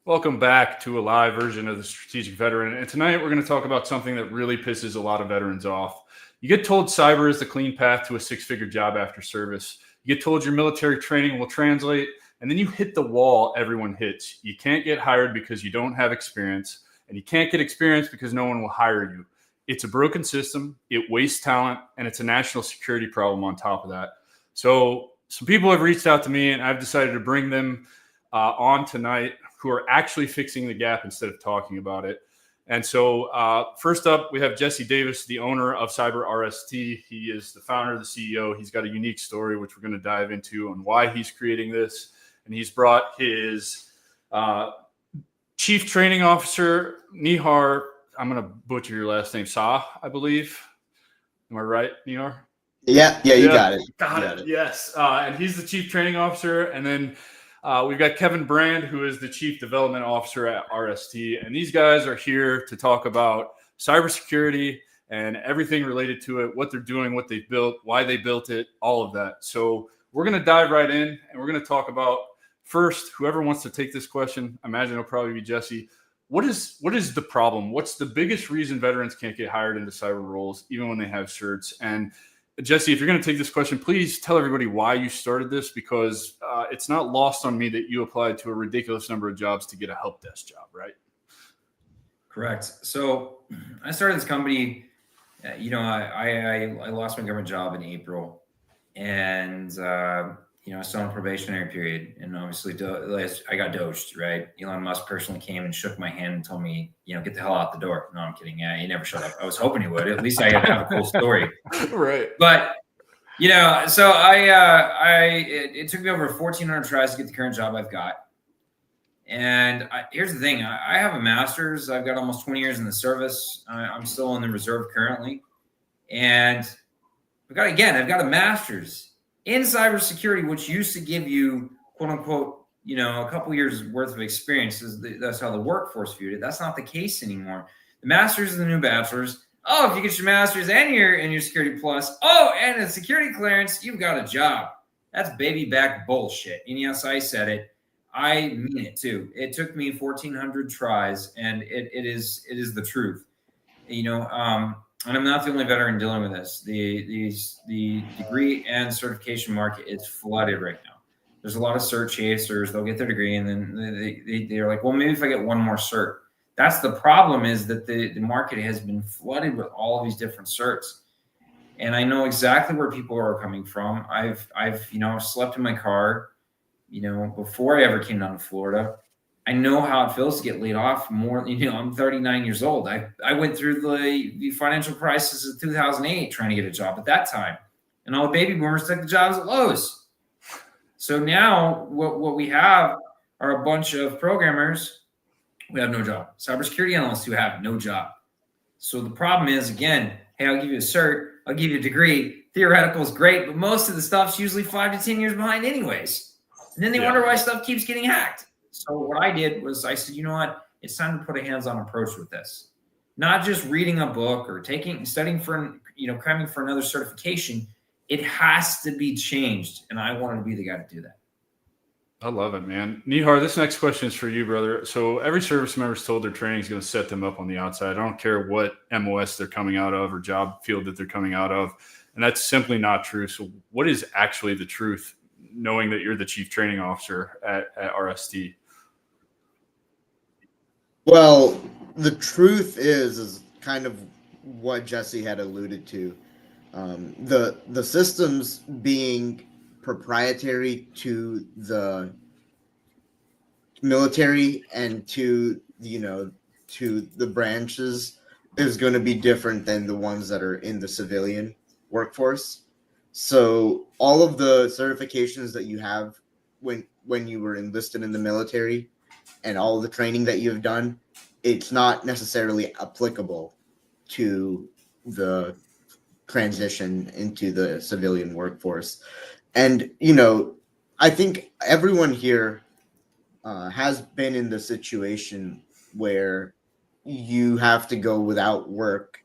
Welcome back to a live version of the Strategic Veteran. And tonight we're going to talk about something that really pisses a lot of veterans off. You get told cyber is the clean path to a six-figure job after service. You get told your military training will translate, and then you hit the wall everyone hits. You can't get hired because you don't have experience, and you can't get experience because no one will hire you. It's a broken system, it wastes talent, and it's a national security problem on top of that. So some people have reached out to me, and I've decided to bring them on tonight who are actually fixing the gap instead of talking about it. And so first up, we have Jesse Davis, the owner of CyberRST. He is the founder, the CEO. He's got a unique story, which we're going to dive into on why he's creating this. And he's brought his chief training officer, Nihar. I'm going to butcher your last name, Sa, I believe. Am I right, Nihar? Yeah, you got it. Got it. Yes. And he's the chief training officer. And then we've got Kevin Brand, who is the Chief Development Officer at RST. And these guys are here to talk about cybersecurity and everything related to it, what they're doing, what they've built, why they built it, all of that. So we're going to dive right in, and we're going to talk about, first, whoever wants to take this question, I imagine it'll probably be Jesse. What is the problem? What's the biggest reason veterans can't get hired into cyber roles, even when they have certs? And Jesse, if you're going to take this question, please tell everybody why you started this, because it's not lost on me that you applied to a ridiculous number of jobs to get a help desk job, right? Correct. So I started this company, I lost my government job in April, and, I was still on a probationary period, and obviously I got dosed, right? Elon Musk personally came and shook my hand and told me, get the hell out the door. No, I'm kidding. Yeah, he never showed up. I was hoping he would. At least I have a cool story. Right. But, so it took me over 1,400 tries to get the current job I've got. And here's the thing. I have a master's. I've got almost 20 years in the service. I'm still in the reserve currently. And I've got a master's in cybersecurity, which used to give you, quote unquote, a couple years worth of experience. That's how the workforce viewed it. That's not the case anymore. The master's is the new bachelor's. Oh, if you get your master's and your security plus, and a security clearance, you've got a job. That's baby back bullshit. And yes, I said it. I mean it too. It took me 1,400 tries, and it is the truth. And I'm not the only veteran dealing with this. The degree and certification market is flooded right now. There's a lot of cert chasers. They'll get their degree, and then they're like, well, maybe if I get one more cert. That's the problem, is that the market has been flooded with all of these different certs. And I know exactly where people are coming from. I've slept in my car, before I ever came down to Florida. I know how it feels to get laid off more. I'm 39 years old. I went through the financial crisis of 2008 trying to get a job at that time. And all the baby boomers took the jobs at Lowe's. So now what we have are a bunch of programmers who have no job. Cybersecurity analysts who have no job. So the problem is, again, hey, I'll give you a cert. I'll give you a degree. Theoretical is great, but most of the stuff's usually 5 to 10 years behind anyways. And then they wonder why stuff keeps getting hacked. So what I did was I said, you know what? It's time to put a hands-on approach with this. Not just reading a book or studying for, cramming for another certification. It has to be changed. And I wanted to be the guy to do that. I love it, man. Nihar, this next question is for you, brother. So every service member is told their training is going to set them up on the outside. I don't care what MOS they're coming out of or job field that they're coming out of. And that's simply not true. So what is actually the truth, knowing that you're the chief training officer at RST? Well, the truth is kind of what Jesse had alluded to. The systems being proprietary to the military and to the branches is going to be different than the ones that are in the civilian workforce. So all of the certifications that you have when you were enlisted in the military and all the training that you've done, it's not necessarily applicable to the transition into the civilian workforce. And, I think everyone here has been in the situation where you have to go without work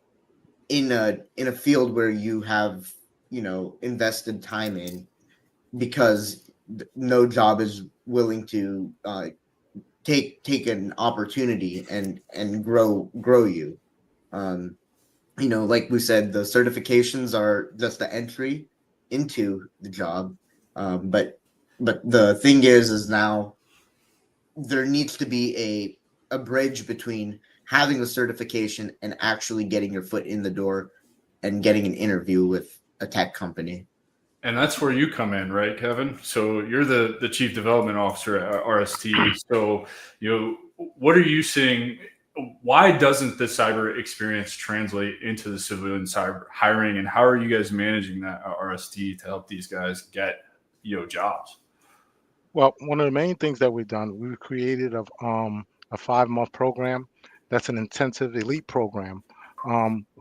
in a field where you have, invested time in, because no job is willing to take an opportunity and grow you. You know, like we said, the certifications are just the entry into the job. But the thing is now there needs to be a bridge between having the certification and actually getting your foot in the door and getting an interview with a tech company. And that's where you come in, right, Kevin? So you're the chief development officer at RST. So, what are you seeing? Why doesn't the cyber experience translate into the civilian cyber hiring? And how are you guys managing that at RST to help these guys get, jobs? Well, one of the main things that we've done, we've created a 5-month program that's an intensive elite program,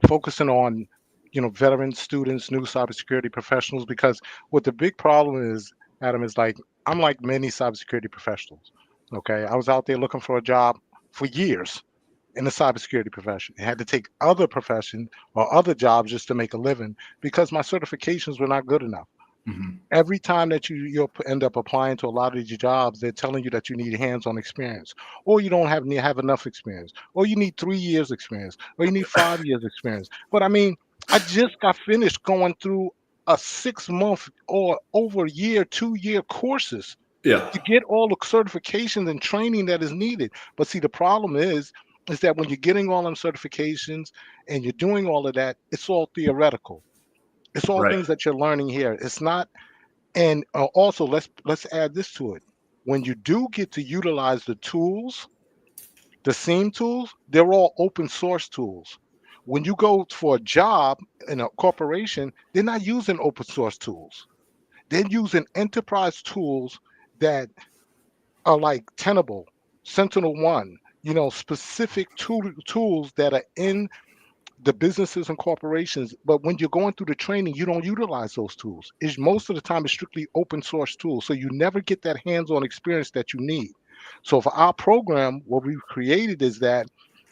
focusing on veteran students, new cybersecurity professionals. Because what the big problem is, Adam, is like I'm like many cybersecurity professionals. Okay, I was out there looking for a job for years in the cybersecurity profession. I had to take other professions or other jobs just to make a living because my certifications were not good enough. Mm-hmm. Every time that you'll end up applying to a lot of these jobs, they're telling you that you need hands-on experience, or you don't have enough experience, or you need 3 years experience, or you need 5 years experience. But I mean, I just got finished going through a 6-month or over a year, 2-year courses Yeah. to get all the certifications and training that is needed. But see, the problem is that when you're getting all them certifications and you're doing all of that, it's all theoretical. It's all Right. things that you're learning here. It's not. And also, let's add this to it. When you do get to utilize the tools, the SEAM tools, they're all open source tools. When you go for a job in a corporation, they're not using open source tools. They're using enterprise tools that are like Tenable, Sentinel-1, specific tools that are in the businesses and corporations. But when you're going through the training, you don't utilize those tools. It's most of the time it's strictly open source tools. So you never get that hands-on experience that you need. So for our program, what we've created is that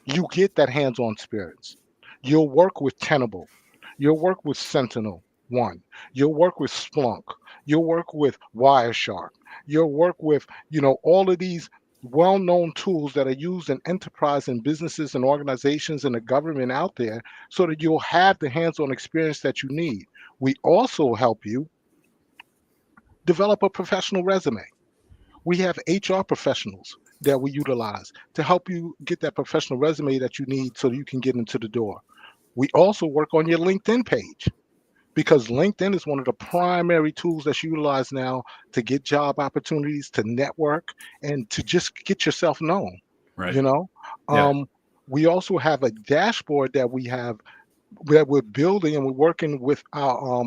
you get that hands-on experience. You'll work with Tenable. You'll work with Sentinel-1. You'll work with Splunk. You'll work with Wireshark. You'll work with, all of these well-known tools that are used in enterprise and businesses and organizations and the government out there, so that you'll have the hands-on experience that you need. We also help you develop a professional resume. We have HR professionals that we utilize to help you get that professional resume that you need so you can get into the door. We also work on your LinkedIn page, because LinkedIn is one of the primary tools that's utilized now to get job opportunities, to network, and to just get yourself known. Right. Yeah. We also have a dashboard that we're building, and we're working with our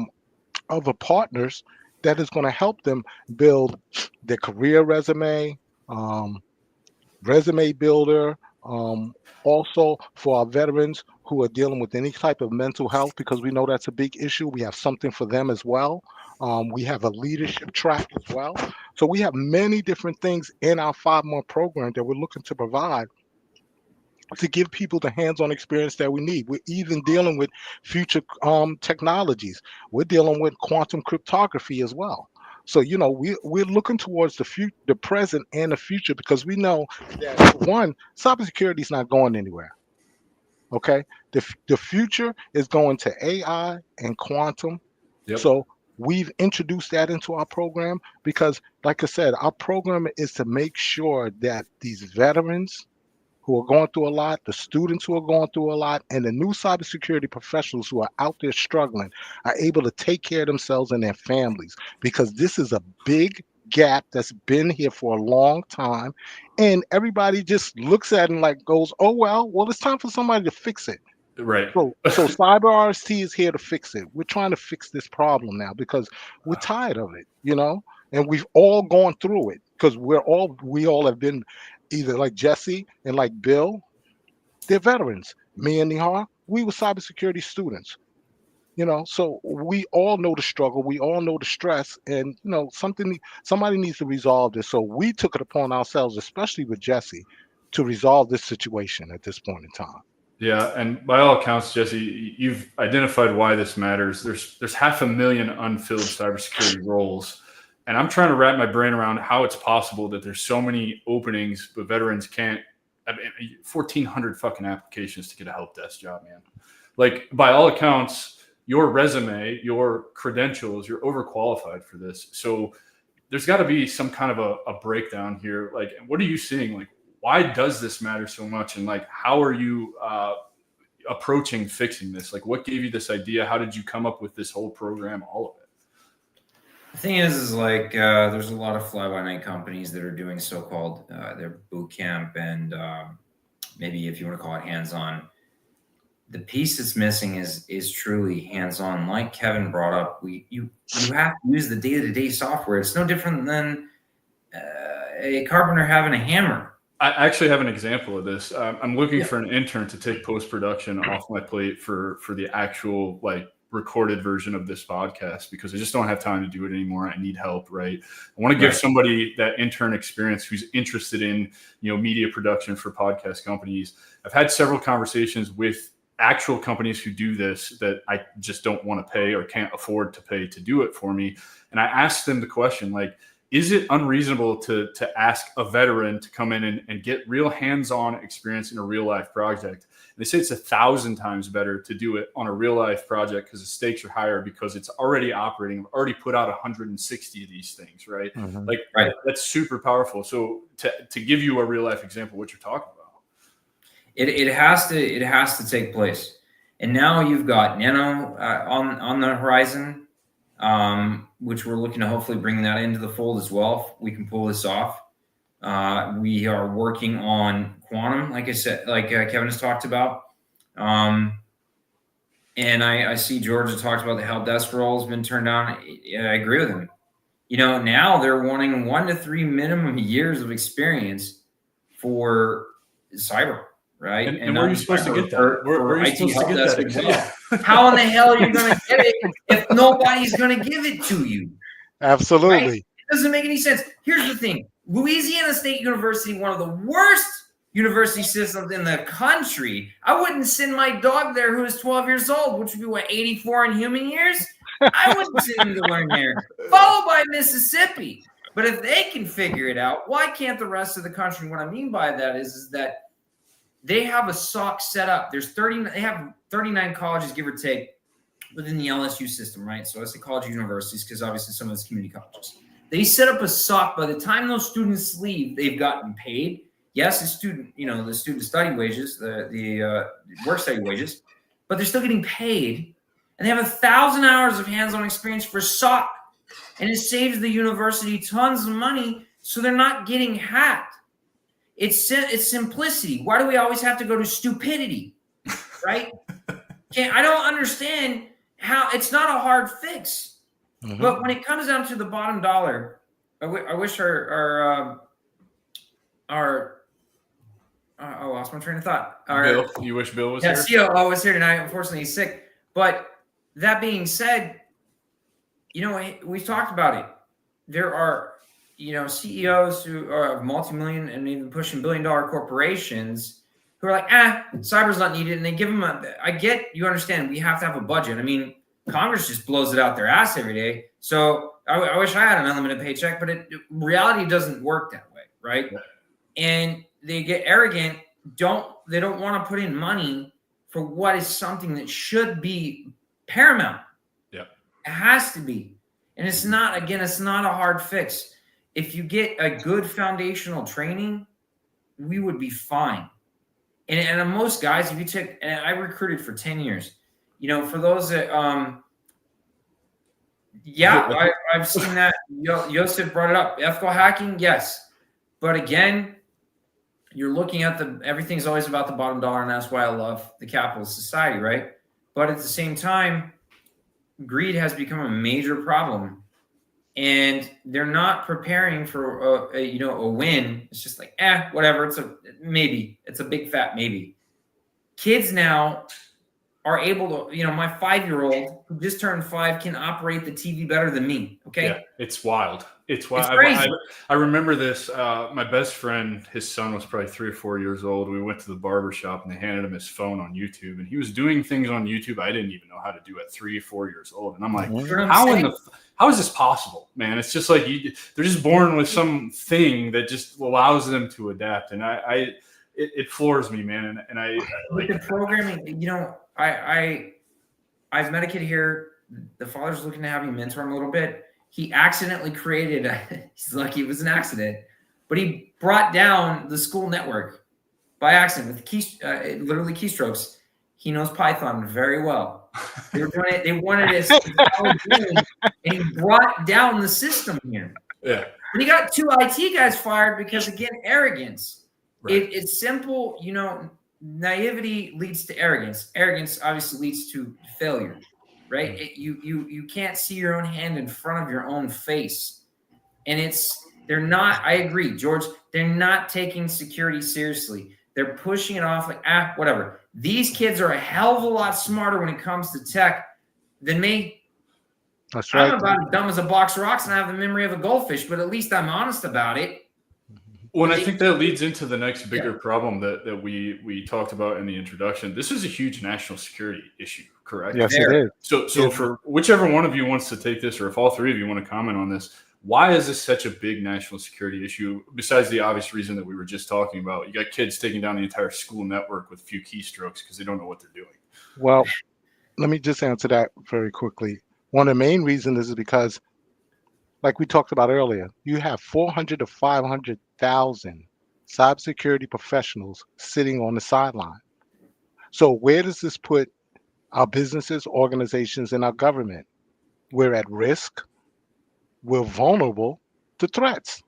other partners that is going to help them build their career resume, resume builder. Also for our veterans who are dealing with any type of mental health, because we know that's a big issue. We have something for them as well. We have a leadership track as well. So we have many different things in our 5-month program that we're looking to provide to give people the hands-on experience that we need. We're even dealing with future technologies. We're dealing with quantum cryptography as well. So we're looking towards the present and the future, because we know that, one, cybersecurity is not going anywhere. Okay, the future is going to AI and quantum. Yep. So we've introduced that into our program because, like I said, our program is to make sure that these veterans who are going through a lot, the students who are going through a lot, and the new cybersecurity professionals who are out there struggling are able to take care of themselves and their families, because this is a big gap that's been here for a long time, and everybody just looks at it and like goes, oh, well, it's time for somebody to fix it. Right. So CyberRST is here to fix it. We're trying to fix this problem now because we're tired of it, and we've all gone through it, because we all have been either like Jesse and like Bill. They're veterans. Me and Nihar, we were cybersecurity students, so we all know the struggle. We all know the stress, and somebody needs to resolve this. So we took it upon ourselves, especially with Jesse, to resolve this situation at this point in time. Yeah, and by all accounts, Jesse, you've identified why this matters. There's 500,000 unfilled cybersecurity roles, And I'm trying to wrap my brain around how it's possible that there's so many openings, but veterans can't. I mean, 1,400 fucking applications to get a help desk job, man. Like, by all accounts, your resume, your credentials, you're overqualified for this. So there's got to be some kind of a breakdown here. Like, what are you seeing? Like, why does this matter so much? And like, how are you approaching fixing this? Like, what gave you this idea? How did you come up with this whole program? All of it. The thing is like there's a lot of fly-by-night companies that are doing so-called their boot camp and maybe if you want to call it hands-on. The piece that's missing is truly hands-on. Like Kevin brought up, you have to use the day-to-day software. It's no different than a carpenter having a hammer. I actually have an example of this. I'm looking for an intern to take post-production off my plate for the actual like recorded version of this podcast because I just don't have time to do it anymore. I need help, right? I want to give somebody that intern experience who's interested in, media production for podcast companies. I've had several conversations with actual companies who do this that I just don't want to pay or can't afford to pay to do it for me. And I asked them the question, like, is it unreasonable to ask a veteran to come in and get real hands-on experience in a real life project? And they say it's 1,000 times better to do it on a real life project because the stakes are higher because it's already operating. I've already put out 160 of these things, right? Mhm. Like that's super powerful. So to give you a real life example, what you're talking about. It has to take place. And now you've got Nano on the horizon. Which we're looking to hopefully bring that into the fold as well. We can pull this off. We are working on quantum, like I said, like Kevin has talked about. And I see Georgia talked about the help desk role has been turned down. I agree with him. Now they're wanting 1 to 3 minimum years of experience for cyber. Right. And where are you supposed to get that? Where are you supposed to get that example? How in the hell are you going to get it if nobody's going to give it to you? Absolutely. Right? It doesn't make any sense. Here's the thing. Louisiana State University, one of the worst university systems in the country. I wouldn't send my dog there who is 12 years old, which would be, 84 in human years? I wouldn't send him to learn there. Followed by Mississippi. But if they can figure it out, why can't the rest of the country? What I mean by that is that they have a SOC set up. They have 39 colleges, give or take, within the LSU system, right? So I say college universities because obviously some of it's community colleges. They set up a SOC. By the time those students leave, they've gotten paid. Yes, the student study wages, the work study wages, but they're still getting paid. And they have 1,000 hours of hands-on experience for SOC. And it saves the university tons of money so they're not getting hacked. It's simplicity. Why do we always have to go to stupidity, right? I don't understand how it's not a hard fix. Mm-hmm. But when it comes down to the bottom dollar, I wish I lost my train of thought. Bill, you wish Bill was here? Yeah, COO was here tonight. Unfortunately, he's sick. But that being said, we've talked about it. There are CEOs who are of multi-million and even pushing billion-dollar corporations who are like, cyber's not needed. And they give them I get, you understand, we have to have a budget. I mean, Congress just blows it out their ass every day. So I wish I had an unlimited paycheck, but reality doesn't work that way, right? Yeah. And they get arrogant. They don't want to put in money for what is something that should be paramount. Yeah. It has to be. And it's not a hard fix. If you get a good foundational training, we would be fine. And most guys, if you took, and I recruited for 10 years, for those that, I've seen that. Joseph brought it up. Ethical hacking, yes. But again, you're looking at everything's always about the bottom dollar, and that's why I love the capitalist society, right? But at the same time, greed has become a major problem. And they're not preparing for a win. It's just like, whatever. It's a maybe. It's a big fat maybe. Kids now are able to, my 5-year-old who just turned 5 can operate the TV better than me. Okay. Yeah, it's wild. It's why It's crazy. I remember this. My best friend, his son was probably 3 or 4 years old. We went to the barber shop and they handed him his phone on YouTube, and he was doing things on YouTube I didn't even know how to do at 3 or 4 years old. And I'm like, how is this possible, man? It's just like they're just born with something that just allows them to adapt, and it floors me, man. And I with the programming, you know, I've met a kid here. The father's looking to have me mentor him a little bit. He accidentally created, he's lucky it was an accident, but he brought down the school network by accident with literally keystrokes. He knows Python very well. They wanted it, and he brought down the system here. Yeah. And he got 2 IT guys fired because, again, arrogance. Right. It's simple, you know, naivety leads to arrogance. Arrogance obviously leads to failure. Right? You can't see your own hand in front of your own face. And they're not, I agree, George, they're not taking security seriously. They're pushing it off like, whatever. These kids are a hell of a lot smarter when it comes to tech than me. That's right. I'm about as dumb as a box of rocks and I have the memory of a goldfish, but at least I'm honest about it. Well, and I think that leads into the next bigger problem that we talked about in the introduction. This is a huge national security issue, correct? Yes, it is. So for whichever one of you wants to take this, or if all three of you want to comment on this, why is this such a big national security issue? Besides the obvious reason that we were just talking about, you got kids taking down the entire school network with a few keystrokes because they don't know what they're doing. Well, let me just answer that very quickly. One of the main reasons is because, like we talked about earlier, you have 400 to 500,000 cybersecurity professionals sitting on the sideline. So where does this put our businesses, organizations, and our government? We're at risk. We're vulnerable to threats.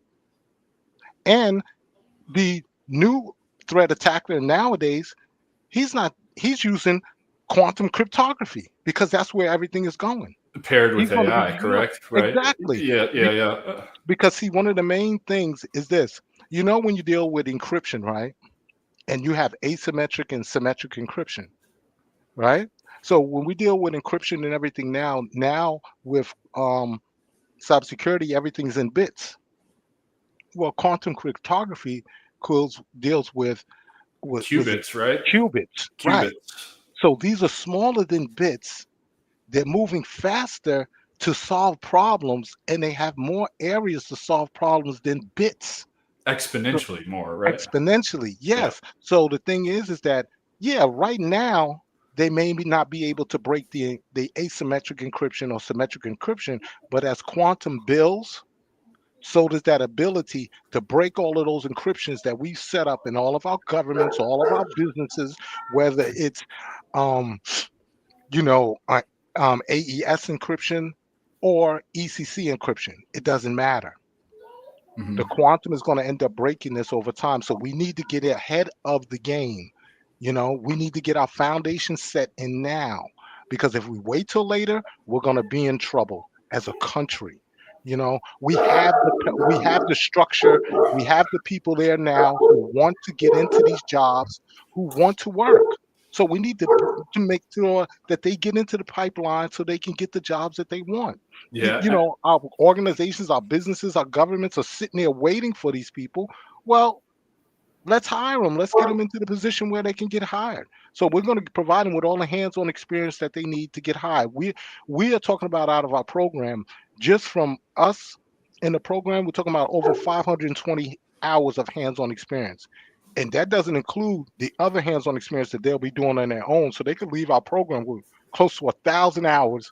And the new threat attacker nowadays, he's using quantum cryptography because that's where everything is going. Paired with AI, correct? Right? Exactly. Yeah. Because see, one of the main things is this. You know, when you deal with encryption, right? And you have asymmetric and symmetric encryption, right? So when we deal with encryption and everything now with cybersecurity, everything's in bits. Well, quantum cryptography deals with qubits, right? Qubits, right? So these are smaller than bits. They're moving faster to solve problems, and they have more areas to solve problems than bits. Exponentially more, right? Exponentially, yes. Yeah. So the thing is that, yeah, right now, they may not be able to break the asymmetric encryption or symmetric encryption, but as quantum builds, so does that ability to break all of those encryptions that we set up in all of our governments, all of our businesses, whether it's, AES encryption or ECC encryption. It doesn't matter. Mm-hmm. The quantum is going to end up breaking this over time. So we need to get ahead of the game. You know, we need to get our foundation set in now, because if we wait till later, we're going to be in trouble as a country. You know, we have the structure, we have the people there now who want to get into these jobs, who want to work. So we need to make sure that they get into the pipeline so they can get the jobs that they want. Yeah. You know, our organizations, our businesses, our governments are sitting there waiting for these people. Well, let's hire them. Let's get them into the position where they can get hired. So we're going to provide them with all the hands-on experience that they need to get hired. We are talking about out of our program, just from us in the program, we're talking about over 520 hours of hands-on experience. And that doesn't include the other hands-on experience that they'll be doing on their own. So they could leave our program with close to 1,000 hours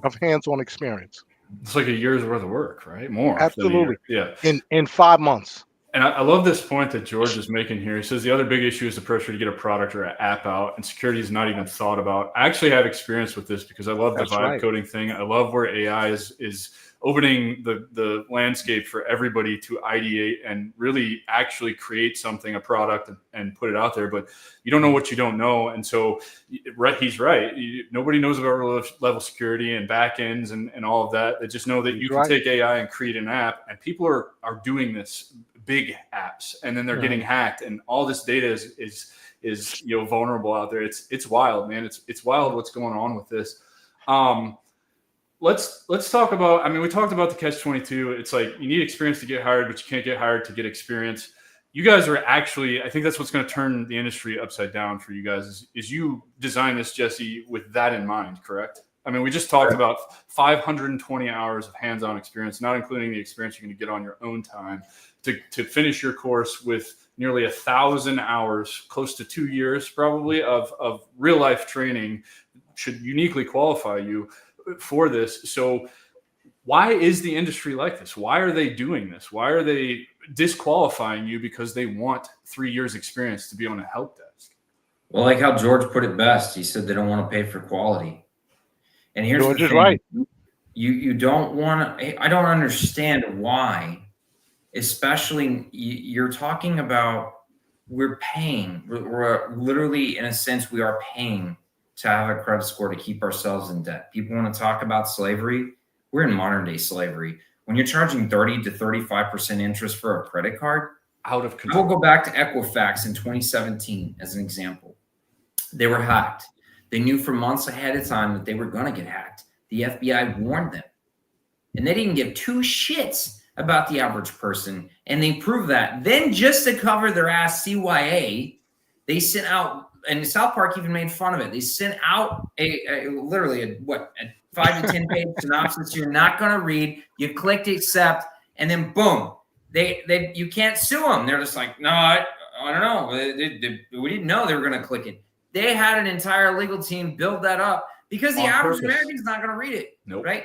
of hands-on experience. It's like a year's worth of work, right? More. Absolutely. Yeah. In 5 months. And I love this point that George is making here. He says the other big issue is the pressure to get a product or an app out, and security is not even thought about. I actually have experience with this because I love the vibe coding thing. I love where AI is opening the landscape for everybody to ideate and really actually create something, a product, and put it out there. But you don't know what you don't know. And so he's right. Nobody knows about level security and backends and all of that. They just know that you can take AI and create an app, and people are doing this, big apps, and then they're getting hacked, and all this data is vulnerable out there. It's wild, man. It's wild what's going on with this. let's talk about. I mean, we talked about the catch-22. It's like you need experience to get hired, but you can't get hired to get experience. You guys are actually, I think that's what's going to turn the industry upside down for you guys. Is you designed this, Jesse, with that in mind, correct? I mean, we just talked about 520 hours of hands-on experience, not including the experience you're going to get on your own time, to finish your course with nearly 1,000 hours, close to 2 years probably of real-life training should uniquely qualify you for this. So why is the industry like this? Why are they doing this? Why are they disqualifying you because they want 3 years experience to be on a help desk? Well, like how George put it best, he said they don't want to pay for quality. And here's George the is thing. right. You don't want to, I don't understand why, especially you're talking about we're paying, we're literally, in a sense, we are paying to have a credit score to keep ourselves in debt. People want to talk about slavery. We're in modern day slavery. When you're charging 30 to 35% interest for a credit card, Out of I control. will go back to Equifax in 2017 as an example. They were hacked. They knew for months ahead of time that they were going to get hacked. The FBI warned them. And they didn't give two shits about the average person. And they proved that. Then just to cover their ass CYA, they sent out, and South Park even made fun of it. They sent out literally a 5 to 10 page synopsis you're not going to read. You clicked accept, and then boom, you can't sue them. They're just like, no, I don't know. We didn't know they were going to click it. They had an entire legal team build that up because the average American is not going to read it. Nope. Right?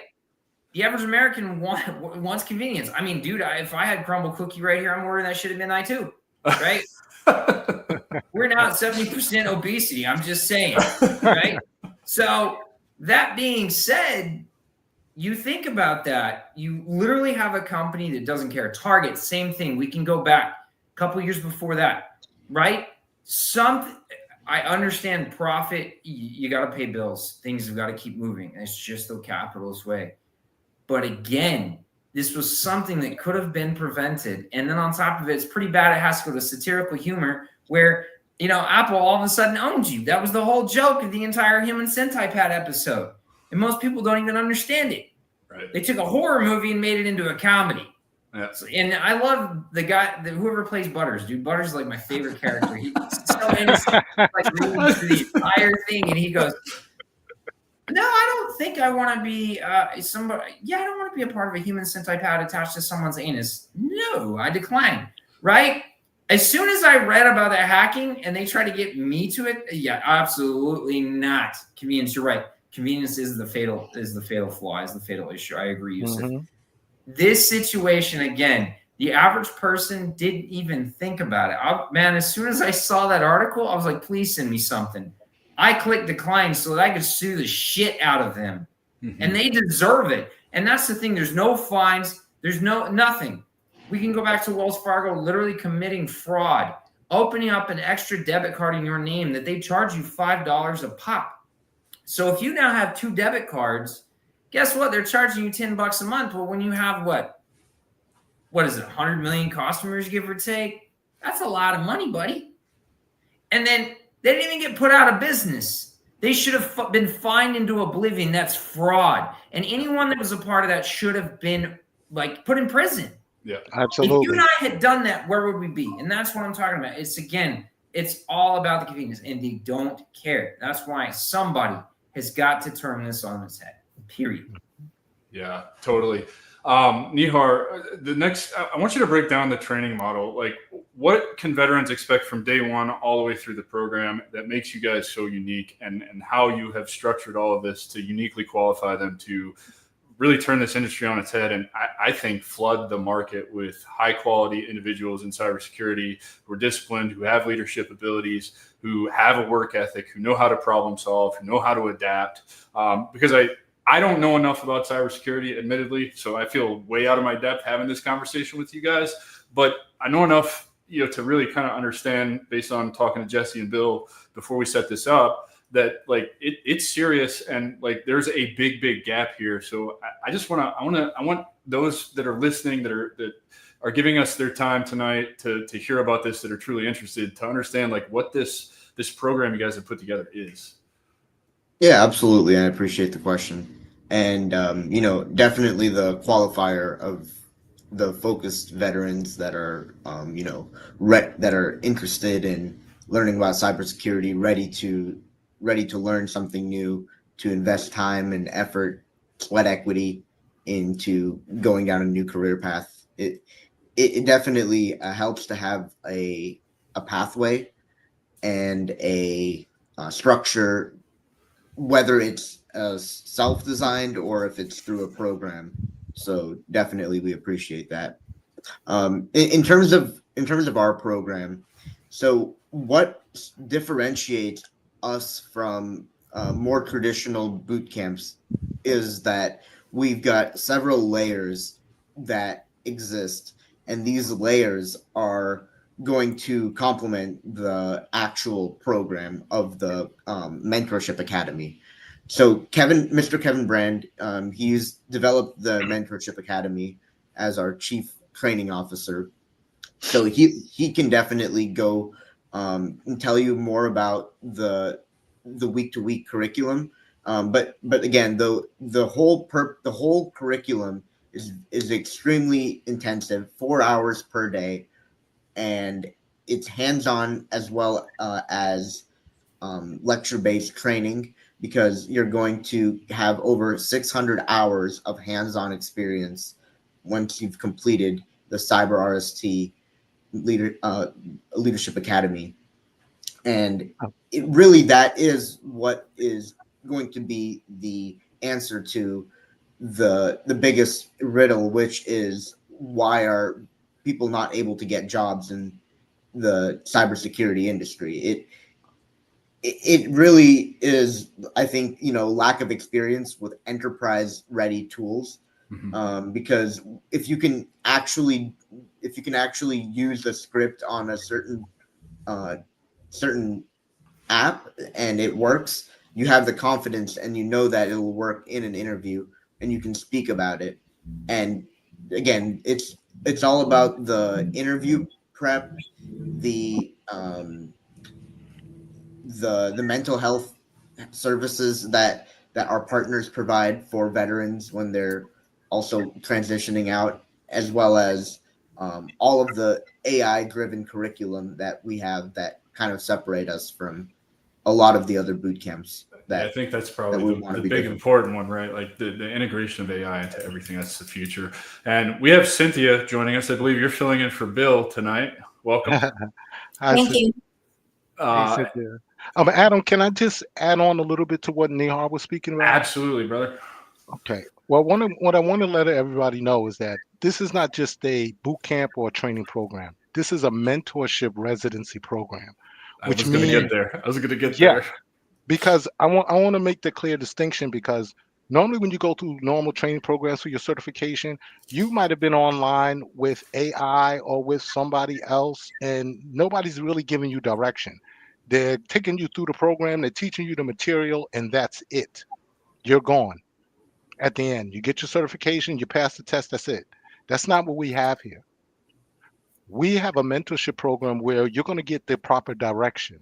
The average American wants convenience. I mean, dude, if I had crumble cookie right here, I'm ordering that shit at midnight too. Right? We're now at 70% obesity. I'm just saying. Right? So that being said, you think about that. You literally have a company that doesn't care. Target, same thing. We can go back a couple years before that, right? I understand profit. You got to pay bills. Things have got to keep moving. It's just the capitalist way. But again, this was something that could have been prevented. And then on top of it, it's pretty bad. It has to go to satirical humor where, Apple all of a sudden owns you. That was the whole joke of the entire Human Centipede episode. And most people don't even understand it. Right. They took a horror movie and made it into a comedy. Yeah. And I love the guy, whoever plays Butters, dude. Butters is like my favorite character. He's so innocent, like reading through the entire thing, and he goes, "No, I don't think I want to be somebody. Yeah, I don't want to be a part of a human centipede attached to someone's anus. No, I decline." Right? As soon as I read about that hacking and they try to get me to it, yeah, absolutely not. Convenience, you're right. Convenience is the fatal flaw, is the fatal issue. I agree, Yusuf. Mm-hmm. This situation, again, the average person didn't even think about it. Man, as soon as I saw that article, I was like, please send me something. I clicked decline so that I could sue the shit out of them. Mm-hmm. And they deserve it. And that's the thing. There's no fines. There's nothing. We can go back to Wells Fargo literally committing fraud, opening up an extra debit card in your name that they charge you $5 a pop. So if you now have 2 debit cards, guess what? They're charging you $10 a month. Well, when you have what is it, 100 million customers, give or take? That's a lot of money, buddy. And then they didn't even get put out of business. They should have been fined into oblivion. That's fraud. And anyone that was a part of that should have been put in prison. Yeah, absolutely. If you and I had done that, where would we be? And that's what I'm talking about. It's all about the convenience, and they don't care. That's why somebody has got to turn this on its head. Period. Yeah, totally. Nihar, I want you to break down the training model. Like, what can veterans expect from day one all the way through the program that makes you guys so unique, and how you have structured all of this to uniquely qualify them to really turn this industry on its head, and I think flood the market with high quality individuals in cybersecurity who are disciplined, who have leadership abilities, who have a work ethic, who know how to problem solve, who know how to adapt. Because I don't know enough about cybersecurity, admittedly, so I feel way out of my depth having this conversation with you guys. But I know enough, to really kind of understand, based on talking to Jesse and Bill before we set this up, that it's serious, and there's a big gap here. So I want those that are listening, that are giving us their time tonight to hear about this, that are truly interested, to understand what this program you guys have put together is. Yeah, absolutely. I appreciate the question. and definitely the qualifier of the focused veterans that are that are interested in learning about cybersecurity, ready to learn something new, to invest time and effort, sweat equity into going down a new career path. It definitely helps to have a pathway and a structure, whether it's self-designed or if it's through a program. So definitely we appreciate that. In terms of our program, so what differentiates us from more traditional boot camps is that we've got several layers that exist, and these layers are going to complement the actual program of the mentorship academy. So Mr. Kevin Brand, he's developed the mentorship academy as our chief training officer. So he can definitely go and tell you more about the week to week curriculum. But again, the whole curriculum is extremely intensive, 4 hours per day, and it's hands on as well as lecture based training, because you're going to have over 600 hours of hands on experience once you've completed the CyberRST Leadership Academy. And that is what is going to be the answer to the biggest riddle, which is why are people not able to get jobs in the cybersecurity industry. It really is, I think, lack of experience with enterprise ready tools. Because if you can actually use the script on a certain app and it works, you have the confidence and you know that it'll work in an interview and you can speak about it. And again, it's all about the interview prep, the the mental health services that our partners provide for veterans when they're also transitioning out, as well as all of the AI driven curriculum that we have that kind of separate us from a lot of the other boot camps Yeah, I think that's that probably we want the to be big different. important one, right? Like the integration of AI into everything. That's the future. And we have Cynthia joining us. I believe you're filling in for Bill tonight. Welcome. Hi, Thank you. Hey, Cynthia. Adam, can I just add on a little bit to what Nihar was speaking about? Absolutely, brother. Okay. Well, what I want to let everybody know is that this is not just a boot camp or a training program. This is a mentorship residency program, I which was going to means, get there. I was going to get yeah, there. because I want to make the clear distinction, because normally when you go through normal training programs for your certification, you might have been online with AI or with somebody else, and nobody's really giving you direction. They're taking you through the program, they're teaching you the material, and that's it. You're gone. At the end, you get your certification, you pass the test, that's it. That's not what we have here. We have a mentorship program where you're going to get the proper direction.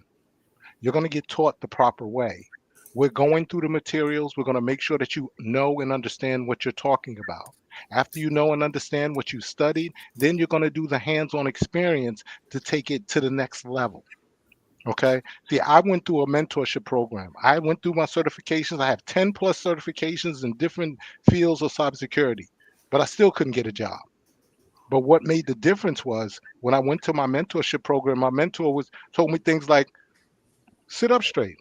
You're going to get taught the proper way. We're going through the materials. We're going to make sure that you know and understand what you're talking about. After you know and understand what you studied, then you're going to do the hands-on experience to take it to the next level. Okay. See, I went through a mentorship program. I went through my certifications. I have 10 plus certifications in different fields of cybersecurity, but I still couldn't get a job. But what made the difference was when I went to my mentorship program, my mentor told me things like, sit up straight.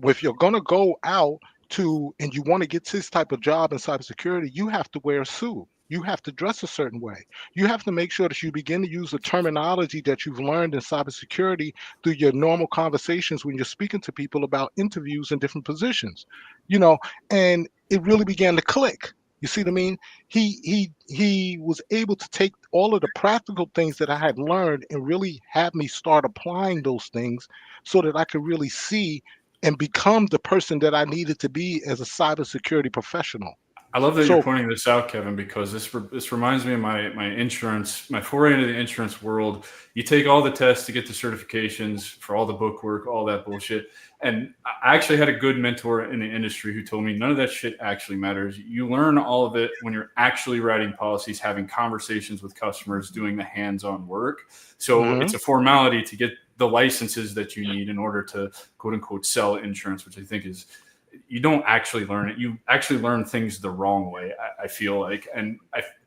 If you're going to go out and you want to get this type of job in cybersecurity, you have to wear a suit. You have to dress a certain way. You have to make sure that you begin to use the terminology that you've learned in cybersecurity through your normal conversations when you're speaking to people about interviews in different positions, you know, and it really began to click. You see what I mean? He was able to take all of the practical things that I had learned and really have me start applying those things so that I could really see and become the person that I needed to be as a cybersecurity professional. I love that So you're pointing this out, Kevin, because this reminds me of my insurance, my foray into the insurance world. You take all the tests to get the certifications for all the book work, all that bullshit. And I actually had a good mentor in the industry who told me none of that shit actually matters. You learn all of it when you're actually writing policies, having conversations with customers, doing the hands-on work. So it's a formality to get the licenses that you need in order to quote unquote sell insurance, which I think is, you don't actually learn it. You actually learn things the wrong way, I feel like. And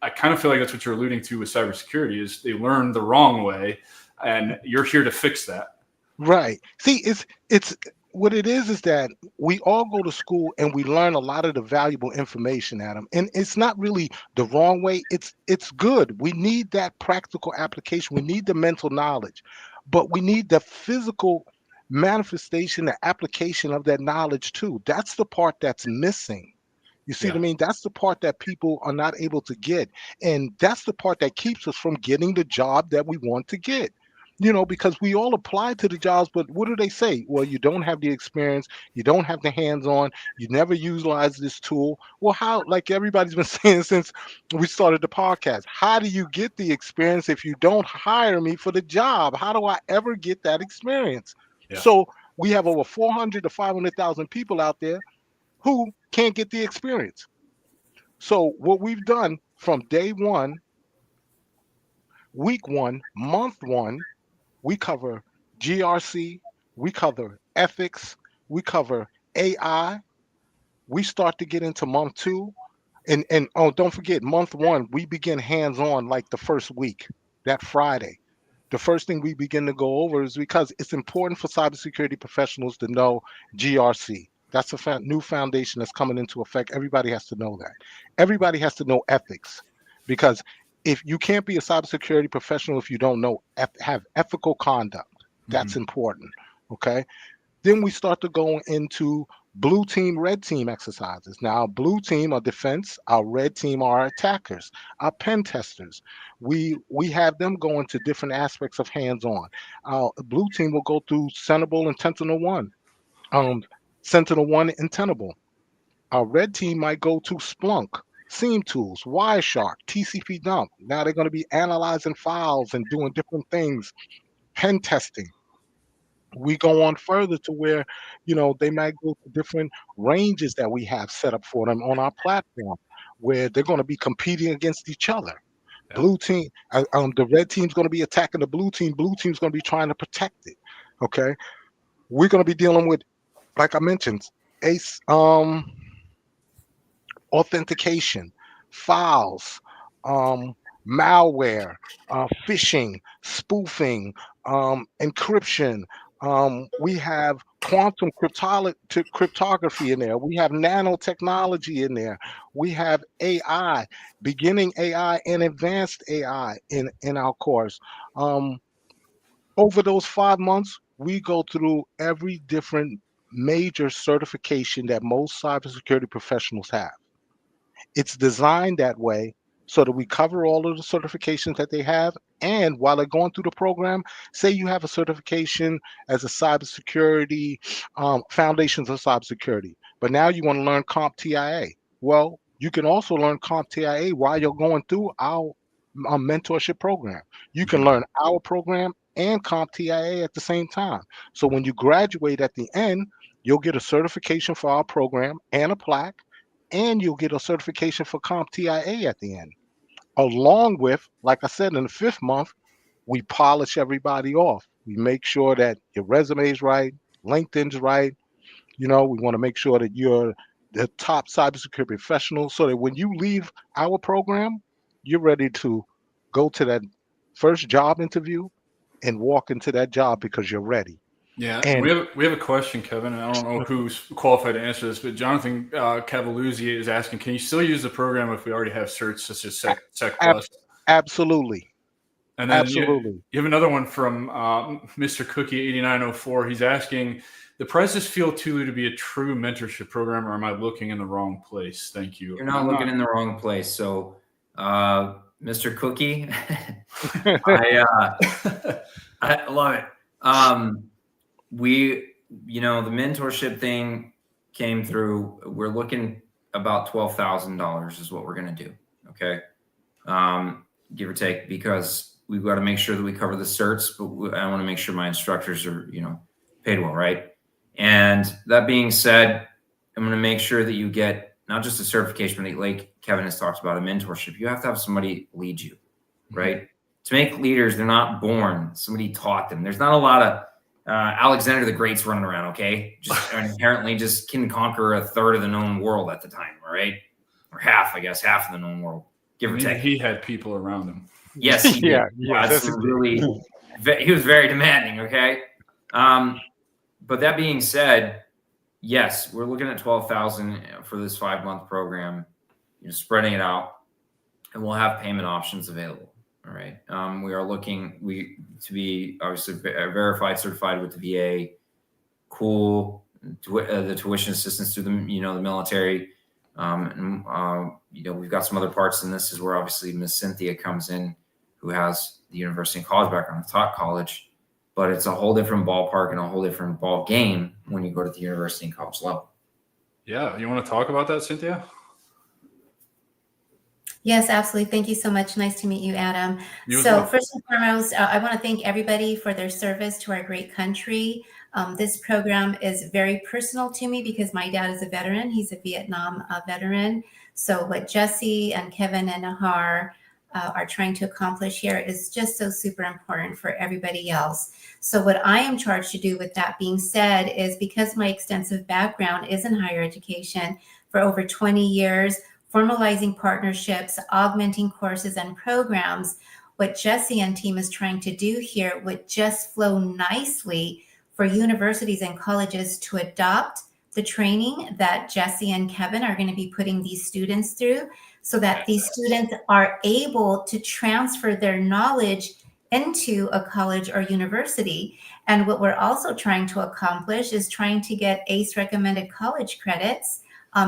I kind of feel like that's what you're alluding to with cybersecurity is they learn the wrong way, and you're here to fix that. right. See, it's what it is that we all go to school and we learn a lot of the valuable information, Adam. And it's not really the wrong way. It's good. We need that practical application. We need the mental knowledge, but we need the physical manifestation, the application of that knowledge too. That's the part that's missing. You see what I Yeah. mean? That's the part that people are not able to get. And that's the part that keeps us from getting the job that we want to get. Because we all apply to the jobs, but what do they say? Well, you don't have the experience, you don't have the hands-on, you never utilize this tool. Well, how, like everybody's been saying since we started the podcast, how do you get the experience if you don't hire me for the job? How do I ever get that experience? Yeah. So we have over 400 to 500,000 people out there who can't get the experience. So what we've done from day one, week one, month one, we cover GRC, we cover ethics, we cover AI. We start to get into month two. And oh, don't forget, month one, we begin hands-on like the first week, that Friday. The first thing we begin to go over is because it's important for cybersecurity professionals to know GRC. That's a new foundation that's coming into effect. Everybody has to know that. Everybody has to know ethics, because if you can't be a cybersecurity professional if you don't know have ethical conduct. That's important. Okay. Then we start to go into blue team, red team exercises. Now, blue team are defense, our red team are attackers, our pen testers. We have them go into different aspects of hands-on. Our blue team will go through Sentinel and Sentinel-1, Sentinel-1 and Tenable. Our red team might go to Splunk, Seam Tools, Wireshark, TCP dump. Now they're going to be analyzing files and doing different things, pen testing. We go on further to where, they might go to different ranges that we have set up for them on our platform, where they're going to be competing against each other. Yeah. Blue team, the red team's going to be attacking the blue team. Blue team's going to be trying to protect it. Okay, we're going to be dealing with, like I mentioned, ACE, authentication, files, malware, phishing, spoofing, encryption. We have quantum cryptography in there. We have nanotechnology in there. We have AI, beginning AI and advanced AI in our course. Over those 5 months, we go through every different major certification that most cybersecurity professionals have. It's designed that way so that we cover all of the certifications that they have. And while they're going through the program, say you have a certification as a cybersecurity, foundations of cybersecurity, but now you want to learn CompTIA. Well, you can also learn CompTIA while you're going through our mentorship program. You can learn our program and CompTIA at the same time. So when you graduate at the end, you'll get a certification for our program and a plaque, and you'll get a certification for CompTIA at the end. Along with, like I said, in the 5th month, we polish everybody off. We make sure that your resume is right, LinkedIn's right. We want to make sure that you're the top cybersecurity professional so that when you leave our program, you're ready to go to that first job interview and walk into that job because you're ready. Yeah, And we have a question, Kevin. And I don't know who's qualified to answer this, but Jonathan Cavaluzzi is asking: can you still use the program if we already have certs such as Sec Plus? Absolutely. And then Absolutely. you have another one from Mr. Cookie 8904. He's asking: the prices feel too to be a true mentorship program, or am I looking in the wrong place? Thank you. You're not looking in the wrong place. So, Mr. Cookie, I love it. The mentorship thing came through. We're looking about $12,000 is what we're going to do. Okay. Give or take, because we've got to make sure that we cover the certs, but I want to make sure my instructors are, paid well. Right. And that being said, I'm going to make sure that you get not just a certification, but like Kevin has talked about, a mentorship. You have to have somebody lead you, right? To make leaders, they're not born. Somebody taught them. There's not a lot of Alexander the Great's running around, okay? Just inherently just can conquer a third of the known world at the time, all right? Or half, I guess, half of the known world, give or take. He had people around him. Yes, he did. Yeah, That's really, he was very demanding, okay? But that being said, yes, we're looking at 12,000 for this 5-month program, spreading it out, and we'll have payment options available. All right. We are looking to be obviously verified, certified with the VA, the tuition assistance through the military. We've got some other parts in this is where obviously Miss Cynthia comes in, who has the university and college background, taught college, but it's a whole different ballpark and a whole different ball game when you go to the university and college level. Yeah. You want to talk about that, Cynthia? Yes, absolutely. Thank you so much. Nice to meet you, Adam. First and foremost, I want to thank everybody for their service to our great country. This program is very personal to me because my dad is a veteran. He's a Vietnam veteran. So what Jesse and Kevin and Nahar are trying to accomplish here is just so super important for everybody else. So what I am charged to do, with that being said, is because my extensive background is in higher education for over 20 years, formalizing partnerships, augmenting courses and programs, what Jesse and team is trying to do here would just flow nicely for universities and colleges to adopt the training that Jesse and Kevin are going to be putting these students through, so that these students are able to transfer their knowledge into a college or university. And what we're also trying to accomplish is trying to get ACE recommended college credits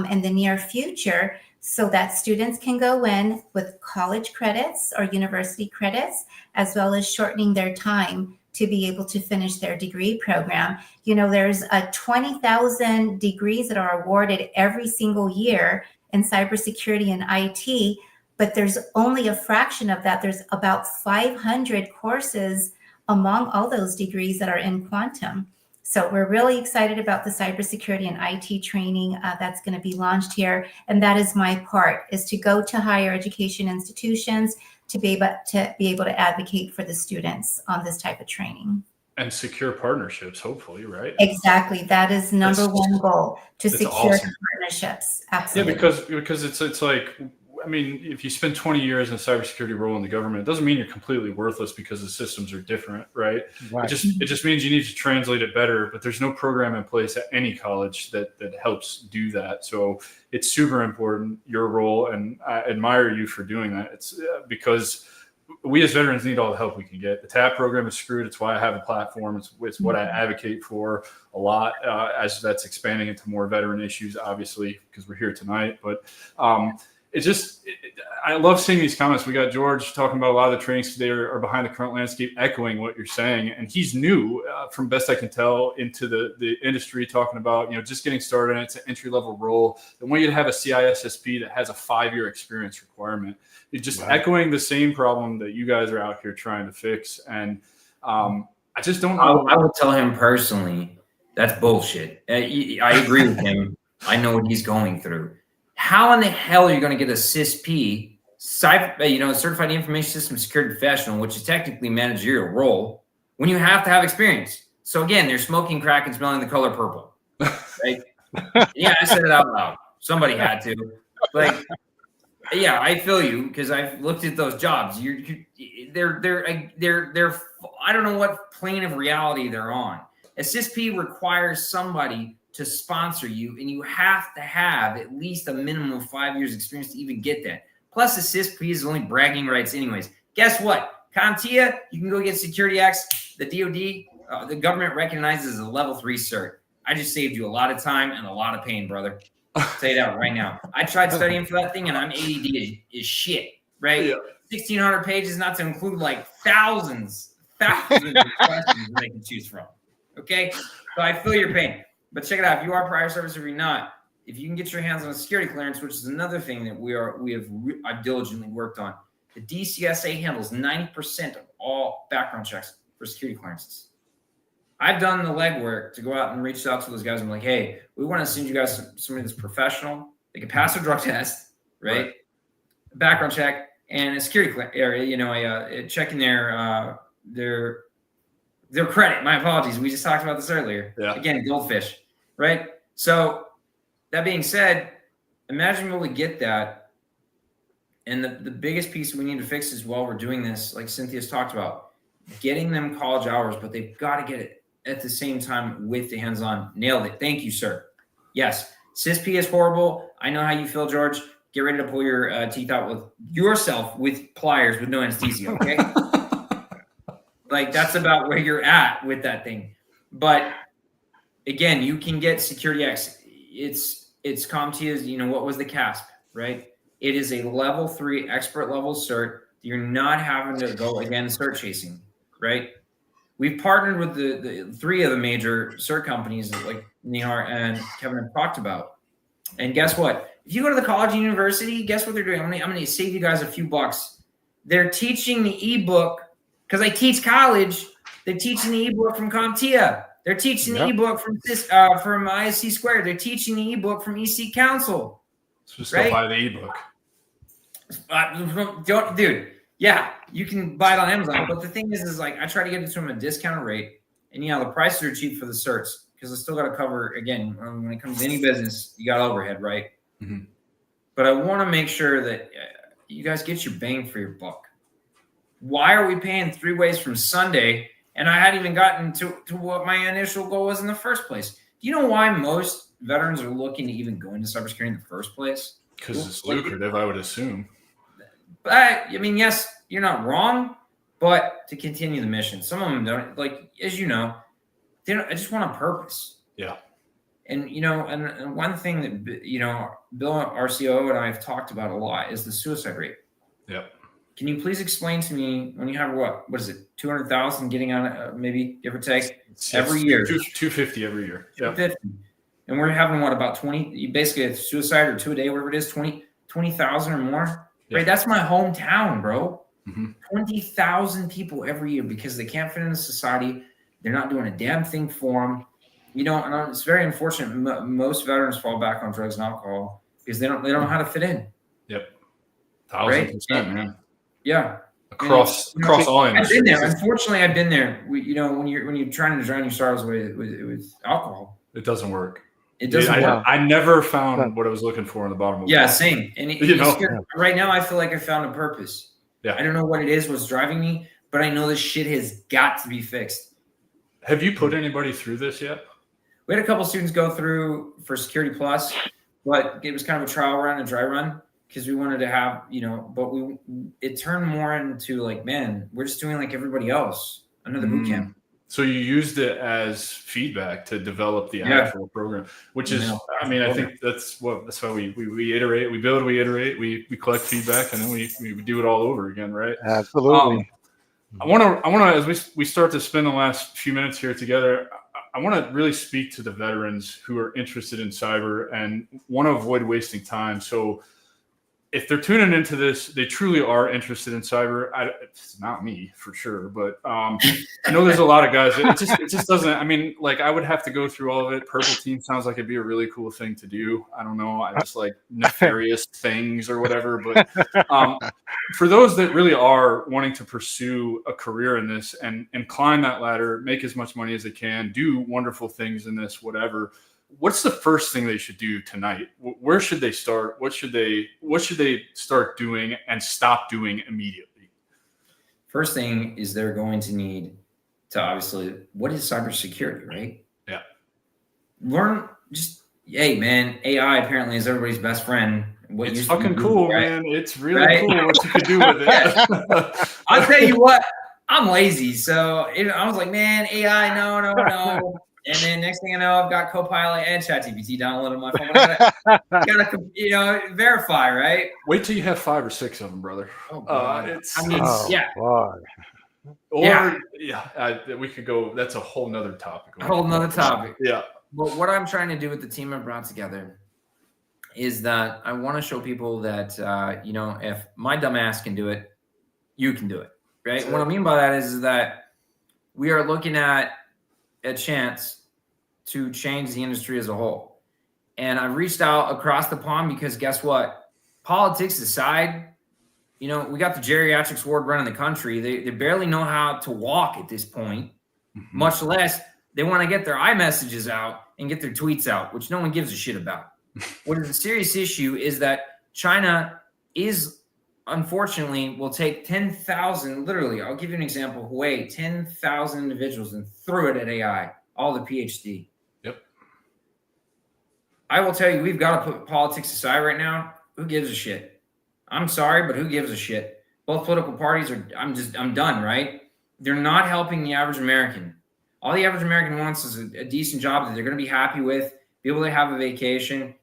in the near future, so that students can go in with college credits or university credits, as well as shortening their time to be able to finish their degree program. There's 20,000 degrees that are awarded every single year in cybersecurity and IT, but there's only a fraction of that. There's about 500 courses among all those degrees that are in quantum. So we're really excited about the cybersecurity and IT training that's going to be launched here. And that is my part, is to go to higher education institutions to be able to advocate for the students on this type of training. And secure partnerships, hopefully, right? Exactly. That is number one goal, to secure awesome. Partnerships. Absolutely. Yeah, because it's like, I mean, if you spend 20 years in a cybersecurity role in the government, it doesn't mean you're completely worthless because the systems are different, right? Right. It just means you need to translate it better, but there's no program in place at any college that helps do that. So it's super important, your role, and I admire you for doing that. It's because we as veterans need all the help we can get. The TAP program is screwed. It's why I have a platform. It's what I advocate for a lot, as that's expanding into more veteran issues, obviously, because we're here tonight. But I love seeing these comments. We got George talking about a lot of the trainings today are behind the current landscape, echoing what you're saying. And he's new, from best I can tell, into the industry, talking about, just getting started. And it's an entry-level role. They want you to have a CISSP that has a 5-year experience requirement. It's just echoing the same problem that you guys are out here trying to fix. And I just don't know. I will tell him personally, that's bullshit. I agree with him. I know what he's going through. How in the hell are you going to get a CISP, Certified Information System Security Professional, which is technically a managerial role, when you have to have experience? So again, they're smoking crack and smelling the color purple. Right? Yeah, I said it out loud. Somebody had to. Yeah, I feel you, because I've looked at those jobs. They're I don't know what plane of reality they're on. A CISP requires somebody to sponsor you, and you have to have at least a minimum of 5 years experience to even get that. Plus, the CISP is only bragging rights anyways. Guess what? CompTIA, you can go get Security Acts. The DoD, the government recognizes as a level 3 cert. I just saved you a lot of time and a lot of pain, brother. I'll tell you that right now. I tried studying for that thing, and I'm ADD as shit, right? Yeah. 1,600 pages, not to include like thousands of questions that they can choose from. Okay? So I feel your pain. But check it out. If you are prior service or you're not, if you can get your hands on a security clearance, which is another thing that I've diligently worked on. The DCSA handles 90% of all background checks for security clearances. I've done the legwork to go out and reach out to those guys. I'm like, hey, we want to send you guys somebody that's professional. They can pass a drug test, right? A background check and a security area. Checking their credit. My apologies. We just talked about this earlier. Yeah. Again, goldfish, right? So that being said, imagine we'll get that. And the biggest piece we need to fix is while we're doing this, like Cynthia's talked about, getting them college hours, but they've got to get it at the same time with the hands-on. Nailed it. Thank you, sir. Yes, CISP is horrible. I know how you feel, George. Get ready to pull your teeth out with yourself with pliers with no anesthesia, okay? Like, that's about where you're at with that thing. But again, you can get Security X. It's CompTIA's, what was the CASP, right? It is a level 3 expert level cert. You're not having to go again cert chasing, right? We've partnered with the 3 of the major cert companies like Nihar and Kevin have talked about. And guess what? If you go to the college and university, guess what they're doing? I'm gonna save you guys a few bucks. They're teaching the ebook because I teach college. They're teaching the ebook from CompTIA. They're teaching the ebook from ISC Squared. They're teaching the ebook from EC Council. So just go buy the ebook. Dude, yeah, you can buy it on Amazon. But the thing is like I try to get it to them at a discounted rate. And the prices are cheap for the certs because I still got to cover, again, when it comes to any business, you got overhead, right? Mm-hmm. But I want to make sure that you guys get your bang for your buck. Why are we paying 3 ways from Sunday? And I hadn't even gotten to what my initial goal was in the first place. Do you know why most veterans are looking to even go into cybersecurity in the first place? Because it's lucrative, I would assume. But I mean, yes, you're not wrong, but to continue the mission. Some of them don't, like, as you know, I just want a purpose. Yeah. And, and one thing that, Bill, RCO, and I have talked about a lot is the suicide rate. Yep. Can you please explain to me when you have what is it, 200,000 getting on maybe give or take every year? 250 every year. 250. And we're having about 20, basically a suicide or 2 a day, whatever it is, 20,000 or more. Yep. Right. That's my hometown, bro. Mm-hmm. 20,000 people every year because they can't fit into society. They're not doing a damn thing for them. And it's very unfortunate. Most veterans fall back on drugs and alcohol because they don't know how to fit in. Yep. 1,000%, man. Yeah. Across all industries. I've been there. Unfortunately, I've been there. When you're trying to drown your sorrows with alcohol, it doesn't work. It doesn't work. I never found what I was looking for in the bottom of the bottle. Same. And right now, I feel like I found a purpose. Yeah. I don't know what it is, what's driving me, but I know this shit has got to be fixed. Have you put anybody through this yet? We had a couple students go through for Security Plus, but it was kind of a trial run, a dry run, because we wanted to have, but it turned more into like, man, we're just doing like everybody else, another boot camp. So you used it as feedback to develop the actual program, which is, I think that's why we iterate, we build, we iterate, we collect feedback, and then we do it all over again, right? Absolutely. I want to, as we start to spend the last few minutes here together, I want to really speak to the veterans who are interested in cyber and want to avoid wasting time. So if they're tuning into this, they truly are interested in cyber. It's not me for sure, but I know there's a lot of guys. It just doesn't. I mean, like I would have to go through all of it. Purple Team sounds like it'd be a really cool thing to do. I don't know. I just like nefarious things or whatever. But for those that really are wanting to pursue a career in this and climb that ladder, make as much money as they can, do wonderful things in this, whatever. What's the first thing they should do tonight? Where should they start? What should they start doing and stop doing immediately? First thing is they're going to need to obviously, what is cybersecurity, right? Yeah. Learn hey man, AI apparently is everybody's best friend. It's fucking cool, right? Man. It's really cool what you could do with it. I'll tell you what, I'm lazy. So I was like, man, AI, no. And then next thing I know, I've got Copilot and ChatGPT downloaded on my phone. Gotta, verify, right? Wait till you have 5 or 6 of them, brother. Oh, God. We could go. That's a whole nother topic. A whole nother topic. Yeah. But what I'm trying to do with the team I brought together is that I want to show people that, if my dumb ass can do it, you can do it, right? What I mean by that is that we are looking at a chance to change the industry as a whole. And I've reached out across the pond because guess what? Politics aside, we got the geriatrics ward running the country. They barely know how to walk at this point, much less they want to get their iMessages out and get their tweets out, which no one gives a shit about. What is a serious issue is that China unfortunately will take 10,000, literally, I'll give you an example, Huawei, 10,000 individuals and threw it at AI, all the PhD. Yep. I will tell you, we've got to put politics aside right now. Who gives a shit? I'm sorry, but who gives a shit? Both political parties I'm done, right? They're not helping the average American. All the average American wants is a decent job that they're going to be happy with, be able to have a vacation,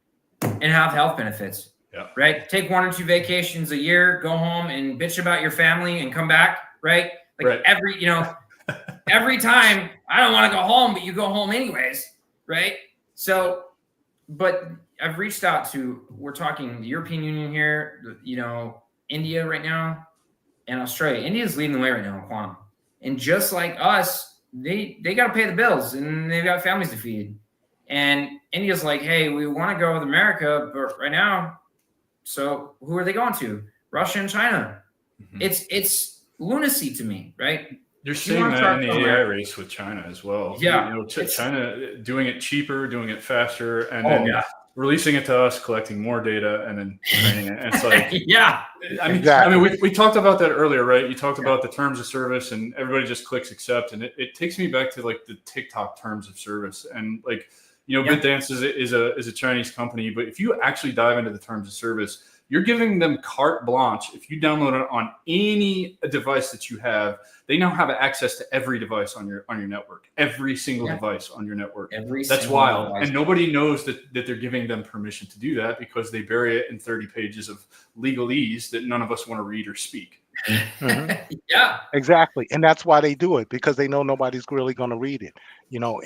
and have health benefits. Yeah. Right? Take 1 or 2 vacations a year, go home and bitch about your family and come back, right? Like every time, I don't want to go home, but you go home anyways, right? So, but I've reached out to, we're talking the European Union here, India right now, and Australia. India's leading the way right now in quantum. And just like us, they got to pay the bills and they've got families to feed. And India's like, hey, we want to go with America, but right now, so who are they going to? Russia and China. Mm-hmm. It's lunacy to me, right? You're seeing that in the AI race with China as well. Yeah. China doing it cheaper, doing it faster, and then releasing it to us, collecting more data, and then training it. And it's like, yeah. I mean, we talked about that earlier, right? You talked about the terms of service, and everybody just clicks accept, and it takes me back to like the TikTok terms of service, and like, BitDance is a Chinese company, but if you actually dive into the terms of service, you're giving them carte blanche. If you download it on any device that you have, they now have access to every device on your network, every single device on your network. That's wild. And nobody knows that they're giving them permission to do that because they bury it in 30 pages of legalese that none of us want to read or speak. Mm-hmm. Yeah, exactly. And that's why they do it, because they know nobody's really going to read it,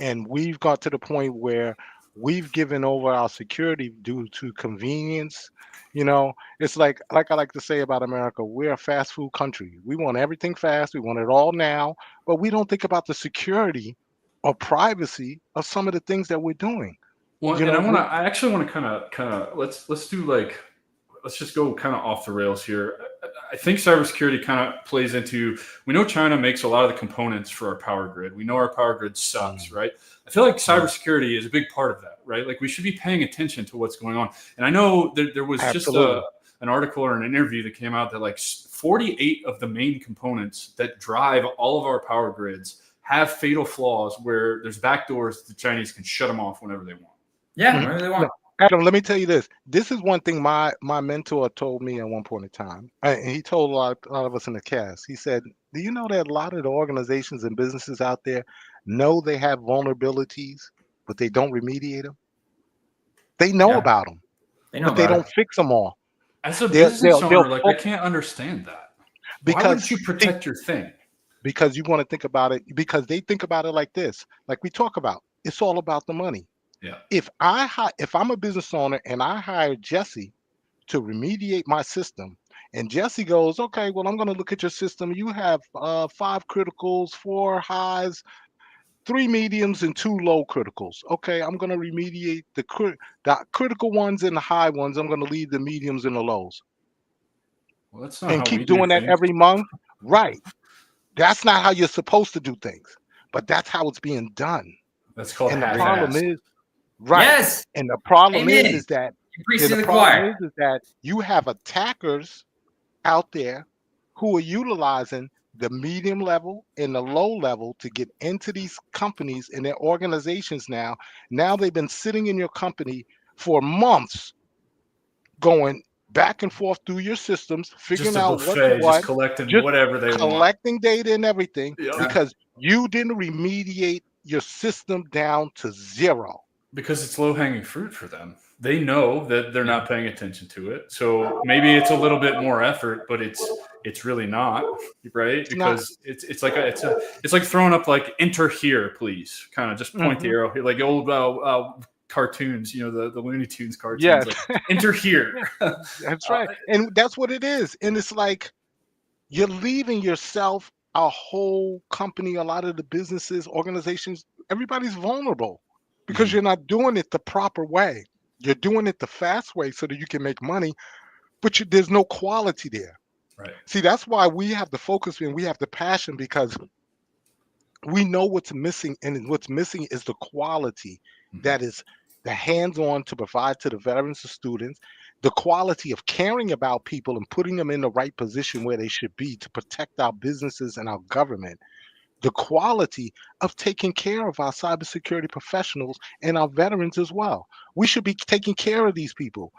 and we've got to the point where we've given over our security due to convenience. It's like I like to say about America, we're a fast food country. We want everything fast. We want it all now, but we don't think about the security or privacy of some of the things that we're doing. Well, and I actually want to kind of let's just go kind of off the rails here. I think cybersecurity kind of plays into, we know China makes a lot of the components for our power grid. We know our power grid sucks, right? I feel like cybersecurity is a big part of that, right? Like we should be paying attention to what's going on. And I know there was just an article or an interview that came out that like 48 of the main components that drive all of our power grids have fatal flaws where there's backdoors the Chinese can shut them off whenever they want. Yeah, whenever they want. Adam, let me tell you this. This is one thing my mentor told me at one point in time. And he told a lot of us in the cast. He said, do you know that a lot of the organizations and businesses out there know they have vulnerabilities, but they don't remediate them? They know about them, but they don't fix them all. As a business owner, I can't understand that. Why wouldn't you protect your thing? Because you want to think about it, because they think about it like this, like we talk about. It's all about the money. Yeah. If I'm a business owner and I hire Jesse to remediate my system, and Jesse goes, okay, well, I'm going to look at your system. You have 5 criticals, 4 highs, 3 mediums, and 2 low criticals. Okay, I'm going to remediate the critical ones and the high ones. I'm going to leave the mediums and the lows. Well, that's not and how keep we doing do that things. every month. Right. That's not how you're supposed to do things, but that's how it's being done. That's called and the half-assed. problem is, right. Yes. And the problem Amen. is that is that you have attackers out there who are utilizing the medium level and the low level to get into these companies and their organizations now. Now they've been sitting in your company for months, going back and forth through your systems, figuring out just collecting whatever they want. Collecting data and everything, Yeah. because you didn't remediate your system down to 0. Because it's low-hanging fruit for them. They know that they're not paying attention to it. So maybe it's a little bit more effort, but it's really not, right? Because it's like throwing up like enter here, please. Kind of just point the arrow here, like old cartoons, the Looney Tunes cartoons. Yes. Like, enter here. That's right. And that's what it is. And it's like you're leaving yourself, a whole company, a lot of the businesses, organizations, everybody's vulnerable because you're not doing it the proper way. You're doing it the fast way so that you can make money, but there's no quality there. Right. See, that's why we have the focus and we have the passion, because we know what's missing, and what's missing is the quality that is the hands-on to provide to the veterans and students, the quality of caring about people and putting them in the right position where they should be to protect our businesses and our government, the quality of taking care of our cybersecurity professionals and our veterans as well. We should be taking care of these people,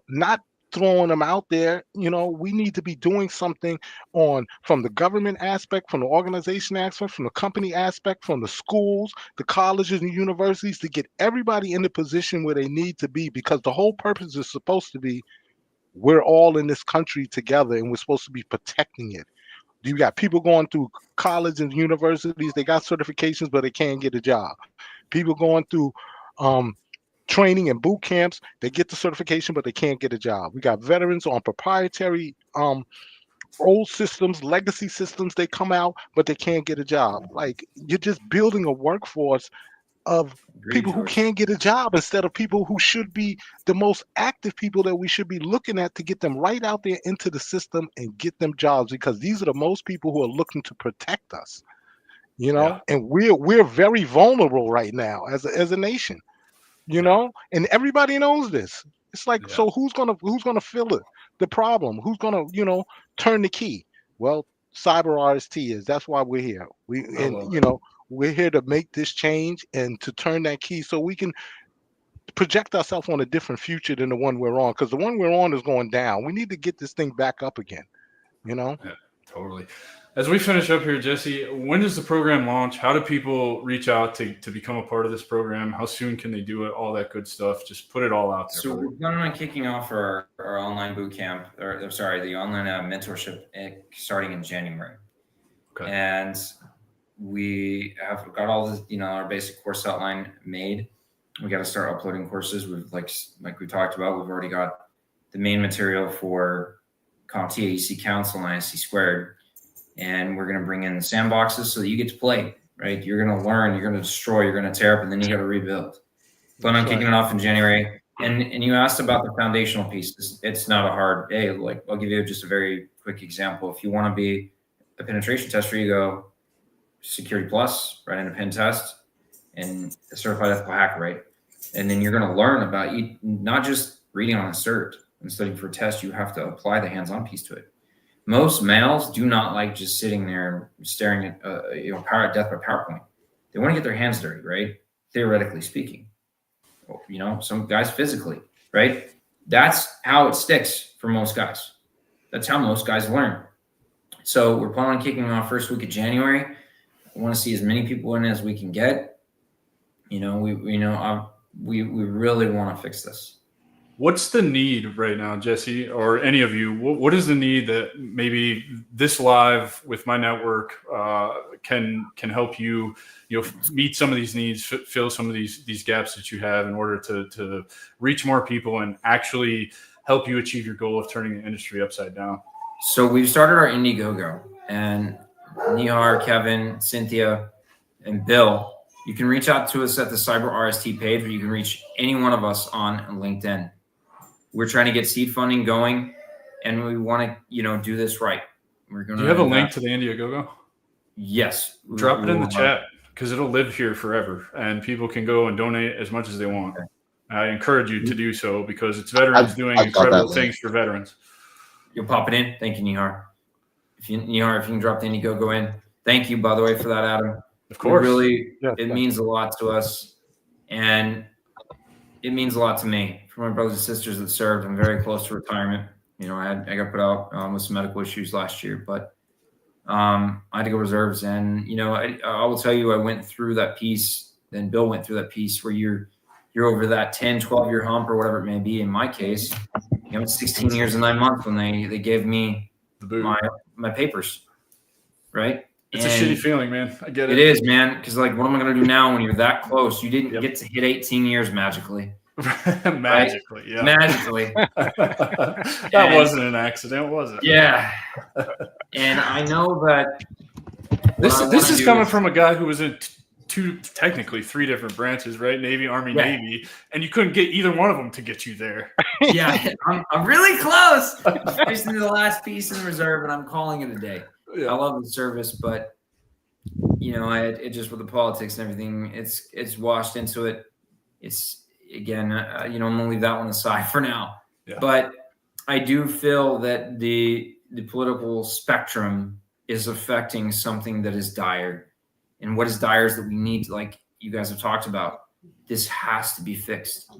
not throwing them out there. We need to be doing something from the government aspect, from the organization aspect, from the company aspect, from the schools, the colleges and universities, to get everybody in the position where they need to be, because the whole purpose is supposed to be we're all in this country together and we're supposed to be protecting it. You got people going through college and universities, they got certifications, but they can't get a job. People going through training and boot camps, they get the certification, but they can't get a job. We got veterans on proprietary old systems, legacy systems, they come out, but they can't get a job. Like, you're just building a workforce of people who can't get a job instead of people who should be the most active people that we should be looking at to get them right out there into the system and get them jobs, because these are the most people who are looking to protect us, and we're very vulnerable right now as a nation, and everybody knows this. It's like, so who's gonna fill it? The problem? Who's gonna, turn the key? Well, CyberRST is. That's why we're here. We're here to make this change and to turn that key so we can project ourselves on a different future than the one we're on, because the one we're on is going down. We need to get this thing back up again. Yeah, totally. As we finish up here, Jesse, when does the program launch? How do people reach out to become a part of this program? How soon can they do it? All that good stuff. Just put it all out there. So we're planning on kicking off our online boot camp, the online mentorship starting in January. Okay. And we have got all the, our basic course outline made. We got to start uploading courses. We've like we talked about, we've already got the main material for CompTIA, EC Council, and ISC Squared. And we're going to bring in the sandboxes so that you get to play, right? You're going to learn, you're going to destroy, you're going to tear up, and then you got to rebuild. Plan on kicking it off in January. And you asked about the foundational piece. It's not a hard, like, I'll give you just a very quick example. If you want to be a penetration tester, you go Security Plus, write in a pen test, and a certified ethical hacker, right? And then you're going to learn about not just reading on a cert and studying for a test. You have to apply the hands-on piece to it. Most males do not like just sitting there and staring at power at death by PowerPoint. They want to get their hands dirty, right? Theoretically speaking, some guys physically, right? That's how it sticks for most guys. That's how most guys learn. So we're planning on kicking off first week of January. I want to see as many people in as we can get. We really want to fix this. What's the need right now, Jesse, or any of you? What is the need that maybe this live with my network can help you, meet some of these needs, fill some of these gaps that you have in order to reach more people and actually help you achieve your goal of turning the industry upside down? So we've started our Indiegogo, and Nihar, Kevin, Cynthia, and Bill, you can reach out to us at the CyberRST page, or you can reach any one of us on LinkedIn. We're trying to get seed funding going, and we want to, do this right. We're going to. Do you have a link to the Indiegogo? Yes. Drop it in the chat, because it'll live here forever, and people can go and donate as much as they want. Okay. I encourage you to do so, because it's veterans doing incredible things for veterans. You'll pop it in. Thank you, Nihar. If you can drop the Indiegogo in. Thank you, by the way, for that, Adam. Of course. It means a lot to us, and it means a lot to me. For my brothers and sisters that served, I'm very close to retirement. I got put out with some medical issues last year, but I had to go reserves. And, I will tell you, I went through that piece, then Bill went through that piece where you're over that 10, 12-year hump or whatever it may be. In my case, it's 16 years and 9 months when they gave me my papers, right? It's a shitty feeling, man. I get it. It is, man. Because like, what am I going to do now when you're that close? You didn't Yep. get to hit 18 years magically. Magically, right? yeah. Magically. That wasn't an accident, was it? Yeah. And I know that this is coming from a guy who was in technically three different branches, right? Navy, Army, Yeah. Navy, and you couldn't get either one of them to get you there. Yeah, I'm really close. I'm facing the last piece in reserve, and I'm calling it a day. Yeah. I love the service, but you know, it just with the politics and everything, it's washed into it. It's again, you know, I'm gonna leave that one aside for now. Yeah. But I do feel that the political spectrum is affecting something that is dire, and what is dire is that we need, like you guys have talked about, this has to be fixed.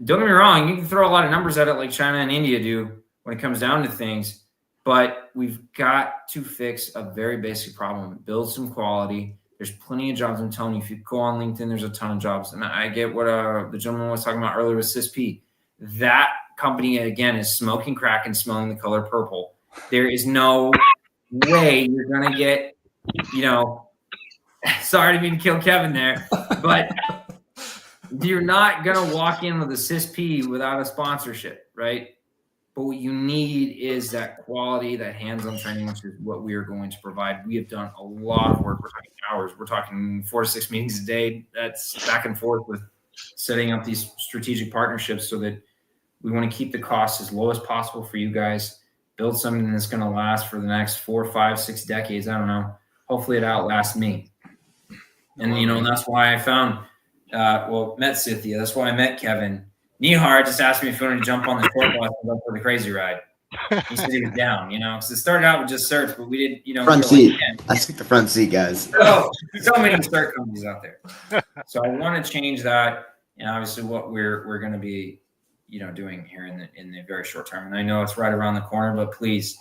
Don't get me wrong, you can throw a lot of numbers at it like China and India do when it comes down to things, but we've got to fix a very basic problem, build some quality. There's plenty of jobs. I'm telling you, if you go on LinkedIn, there's a ton of jobs. And I get what the gentleman was talking about earlier with CISP. That company, again, is smoking crack and smelling the color purple. There is no way you're going to get, you know, sorry to mean to kill Kevin there, but you're not going to walk in with a CISP without a sponsorship, right? But what you need is that quality, that hands-on training, which is what we are going to provide. We have done a lot of work. We're talking hours. We're talking 4 to 6 meetings a day. That's back and forth with setting up these strategic partnerships so that we want to keep the costs as low as possible for you guys, build something that's going to last for the next 4, 5, 6 decades. I don't know. Hopefully it outlasts me. And, you know, and that's why I found, met Cynthia. That's why I met Kevin. Nihar just asked me if he wanted to jump on the short bus and go for the crazy ride. He said he was down, you know, because it started out with just certs, but we did, you know. Front seat. I took the front seat, guys. So many cert companies out there. So I want to change that, and obviously what we're going to be, you know, doing here in the very short term. And I know it's right around the corner, but please,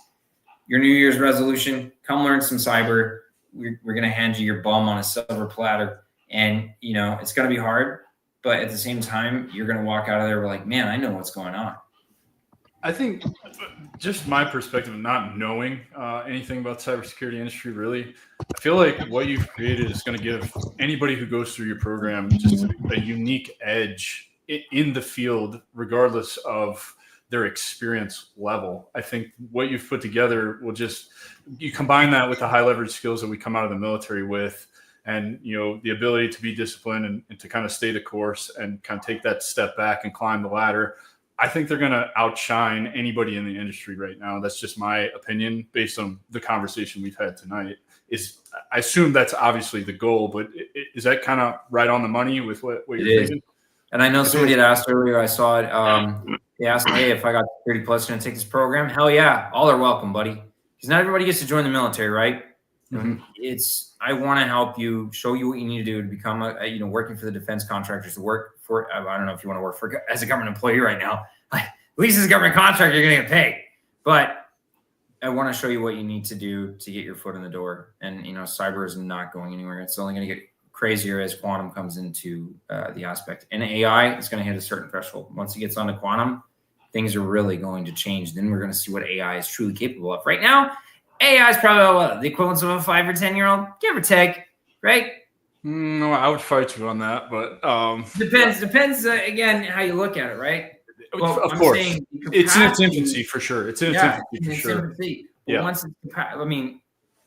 your New Year's resolution, come learn some cyber. We're going to hand you your bum on a silver platter, and you know it's going to be hard. But at the same time, you're going to walk out of there like, man, I know what's going on. I think just my perspective of not knowing anything about the cybersecurity industry, really, I feel like what you've created is going to give anybody who goes through your program just a unique edge in the field, regardless of their experience level. I think what you've put together will just, you combine that with the high leverage skills that we come out of the military with, and you know the ability to be disciplined and to kind of stay the course and kind of take that step back and climb the ladder. I think they're going to outshine anybody in the industry right now. That's just my opinion based on the conversation we've had tonight. I assume that's obviously the goal, but is that kind of right on the money with what you're thinking? And I know somebody had asked earlier, I saw it. They asked, hey, if I got 30 plus going to take this program, hell yeah, all are welcome, buddy. Because not everybody gets to join the military, right? Mm-hmm. I want to help you, show you what you need to do to become working for the defense contractors, to work for, I don't know if you want to work for as a government employee right now, like, at least as a government contractor, you're going to get paid. But I want to show you what you need to do to get your foot in the door. And, you know, cyber is not going anywhere. It's only going to get crazier as quantum comes into the aspect. And AI is going to hit a certain threshold. Once it gets onto quantum, things are really going to change. Then we're going to see what AI is truly capable of. Right now, AI is probably the equivalent of a 5 or 10-year-old, give or take, right? No, I would fight you on that, but depends again how you look at it, right? Well, of course, it's in its infancy for sure. It's in its infancy for sure. Infancy. Yeah.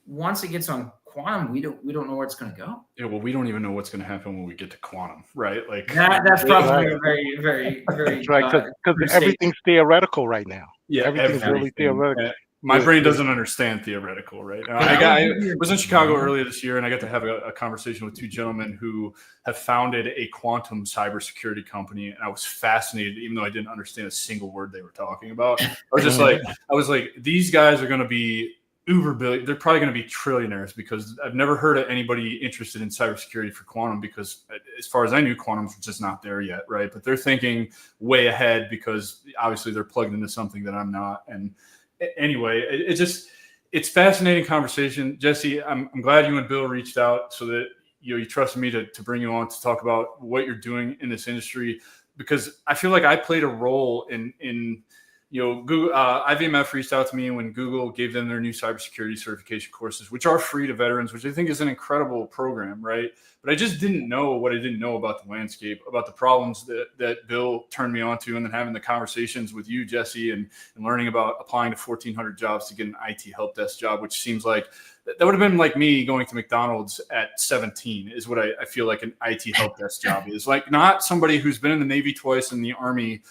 Once it gets on quantum, we don't know where it's going to go. Yeah, well, we don't even know what's going to happen when we get to quantum, right? Like that's probably a very, very, very right, because everything's theoretical right now. Yeah, everything's really theoretical. My brain doesn't understand theoretical, right? I was in Chicago earlier this year, and I got to have a conversation with two gentlemen who have founded a quantum cybersecurity company, and I was fascinated, even though I didn't understand a single word they were talking about. I was like, these guys are going to be uber billion. They're probably going to be trillionaires, because I've never heard of anybody interested in cybersecurity for quantum, because as far as I knew, quantum's just not there yet, right? But they're thinking way ahead because obviously they're plugged into something that I'm not. And anyway, it's fascinating conversation. Jesse, I'm glad you and Bill reached out so that you trusted me to bring you on to talk about what you're doing in this industry, because I feel like I played a role in Google, IVMF reached out to me when Google gave them their new cybersecurity certification courses, which are free to veterans, which I think is an incredible program, right? But I just didn't know what I didn't know about the landscape, about the problems that Bill turned me on to, and then having the conversations with you, Jesse, and learning about applying to 1,400 jobs to get an IT help desk job, which seems like that would have been like me going to McDonald's at 17 is what I feel like an IT help desk job is. Like, not somebody who's been in the Navy twice and the Army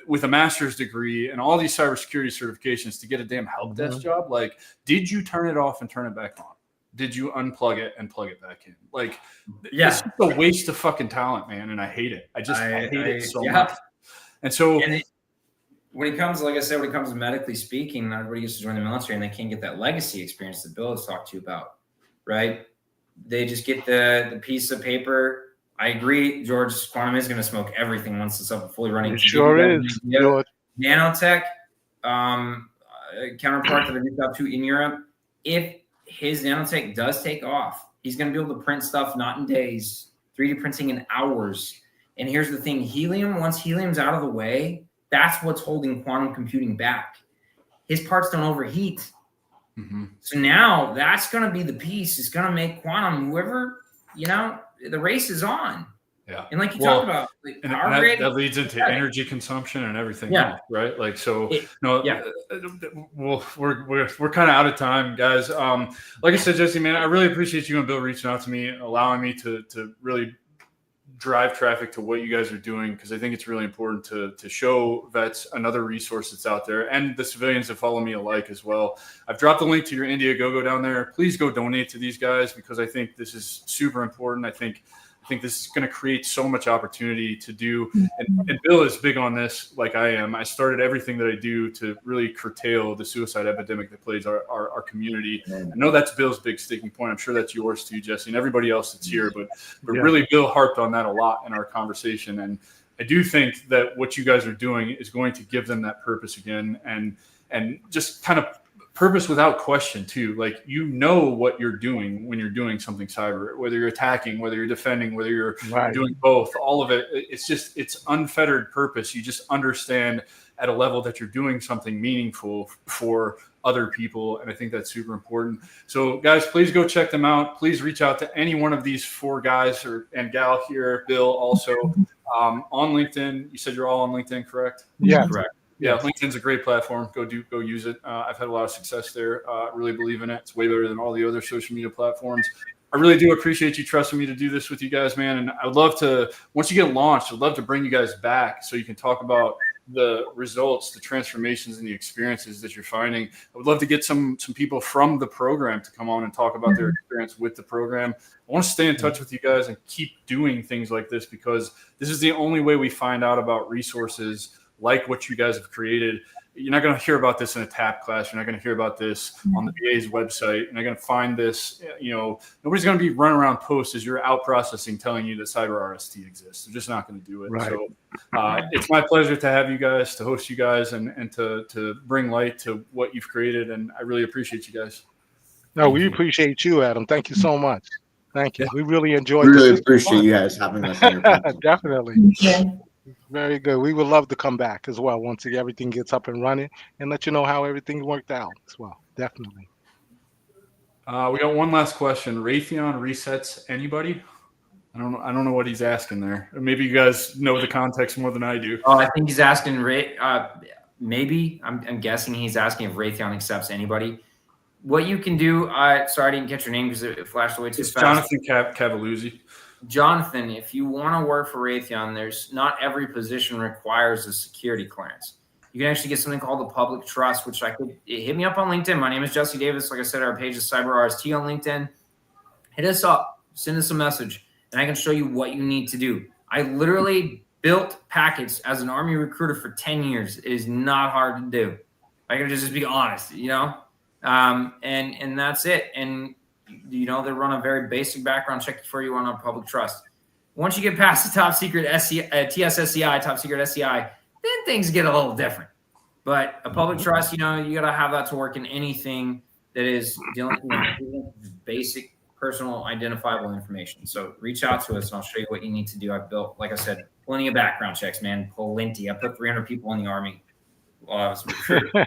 with a master's degree and all these cybersecurity certifications to get a damn help desk job. Like, did you turn it off and turn it back on? Did you unplug it and plug it back in? Like, it's a waste of fucking talent, man. And I hate it. I hate it so much. And so when it comes, like I said, when it comes to medically speaking, not everybody used to join the military and they can't get that legacy experience that Bill has talked to you about, right? They just get the piece of paper. I agree, George, quantum is going to smoke everything once it's up and fully running. It sure is. Nanotech counterpart that I reached out to in Europe, if his nanotech does take off, he's going to be able to print stuff not in days, 3D printing in hours. And here's the thing, once helium's out of the way, that's what's holding quantum computing back. His parts don't overheat. Mm-hmm. So now that's going to be the piece. It's going to make quantum, whoever, the race is on. Yeah. And like you talked about, like, and that leads into energy consumption and everything else, right? Like, we're kind of out of time, guys. Like I said, Jesse, man, I really appreciate you and Bill reaching out to me, allowing me to really drive traffic to what you guys are doing, because I think it's really important to show vets another resource that's out there, and the civilians that follow me alike as well. I've dropped the link to your Indiegogo down there. Please go donate to these guys, because I think this is super important. I think this is going to create so much opportunity to do. And Bill is big on this, like I am. I started everything that I do to really curtail the suicide epidemic that plagues our community. I know that's Bill's big sticking point. I'm sure that's yours too, Jesse, and everybody else that's here. But really, Bill harped on that a lot in our conversation. And I do think that what you guys are doing is going to give them that purpose again, and just kind of purpose without question too. Like, what you're doing when you're doing something cyber, whether you're attacking, whether you're defending, whether you're doing both, all of it. It's unfettered purpose. You just understand at a level that you're doing something meaningful for other people. And I think that's super important. So guys, please go check them out. Please reach out to any one of these 4 guys and gal here, Bill also, on LinkedIn. You said you're all on LinkedIn, correct? Yeah. Correct. Yeah, LinkedIn's a great platform. Go use it. I've had a lot of success there. I really believe in it. It's way better than all the other social media platforms. I really do appreciate you trusting me to do this with you guys, man. And I would love to, once you get launched, I'd love to bring you guys back so you can talk about the results, the transformations, and the experiences that you're finding. I would love to get some people from the program to come on and talk about their experience with the program. I want to stay in touch with you guys and keep doing things like this, because this is the only way we find out about resources like what you guys have created. You're not going to hear about this in a TAP class. You're not going to hear about this on the VA's website. You're not going to find this, nobody's going to be running around posts as you're out processing telling you that CyberRST exists. They're just not going to do it. Right. So it's my pleasure to have you guys, to host you guys, and to bring light to what you've created. And I really appreciate you guys. No, we appreciate you, Adam. Thank you so much. Thank you. We really enjoyed it. We really appreciate you guys having us on your podcast. Definitely. Yeah. Very good. We would love to come back as well once everything gets up and running, and let you know how everything worked out as well. Definitely. We got one last question. Raytheon resets anybody? I don't know what he's asking there. Maybe you guys know the context more than I do. Oh, I think he's asking maybe. I'm guessing he's asking if Raytheon accepts anybody. What you can do, sorry I didn't catch your name because it flashed away too fast. Jonathan Cavalluzzi. Jonathan, if you want to work for Raytheon, not every position requires a security clearance. You can actually get something called the public trust, which hit me up on LinkedIn. My name is Jesse Davis. Like I said, our page is CyberRST on LinkedIn. Hit us up, send us a message, and I can show you what you need to do. I literally built packets as an Army recruiter for 10 years. It is not hard to do. I can just be honest, and that's it. And they run a very basic background check for you on a public trust. Once you get past the top secret TSSCI, top secret SCI, then things get a little different. But a public trust, you got to have that to work in anything that is dealing with basic personal identifiable information. So reach out to us and I'll show you what you need to do. I've built, like I said, plenty of background checks, man. Plenty. I put 300 people in the Army. I was a recruiter.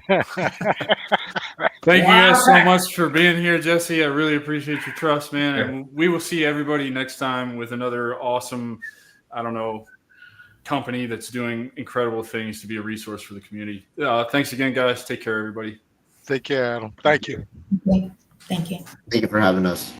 Thank you guys so much for being here, Jesse. I really appreciate your trust, man. Sure. And we will see everybody next time with another awesome, company that's doing incredible things to be a resource for the community. Thanks again, guys. Take care, everybody. Take care, Adam. Thank you. Okay. Thank you. Thank you for having us.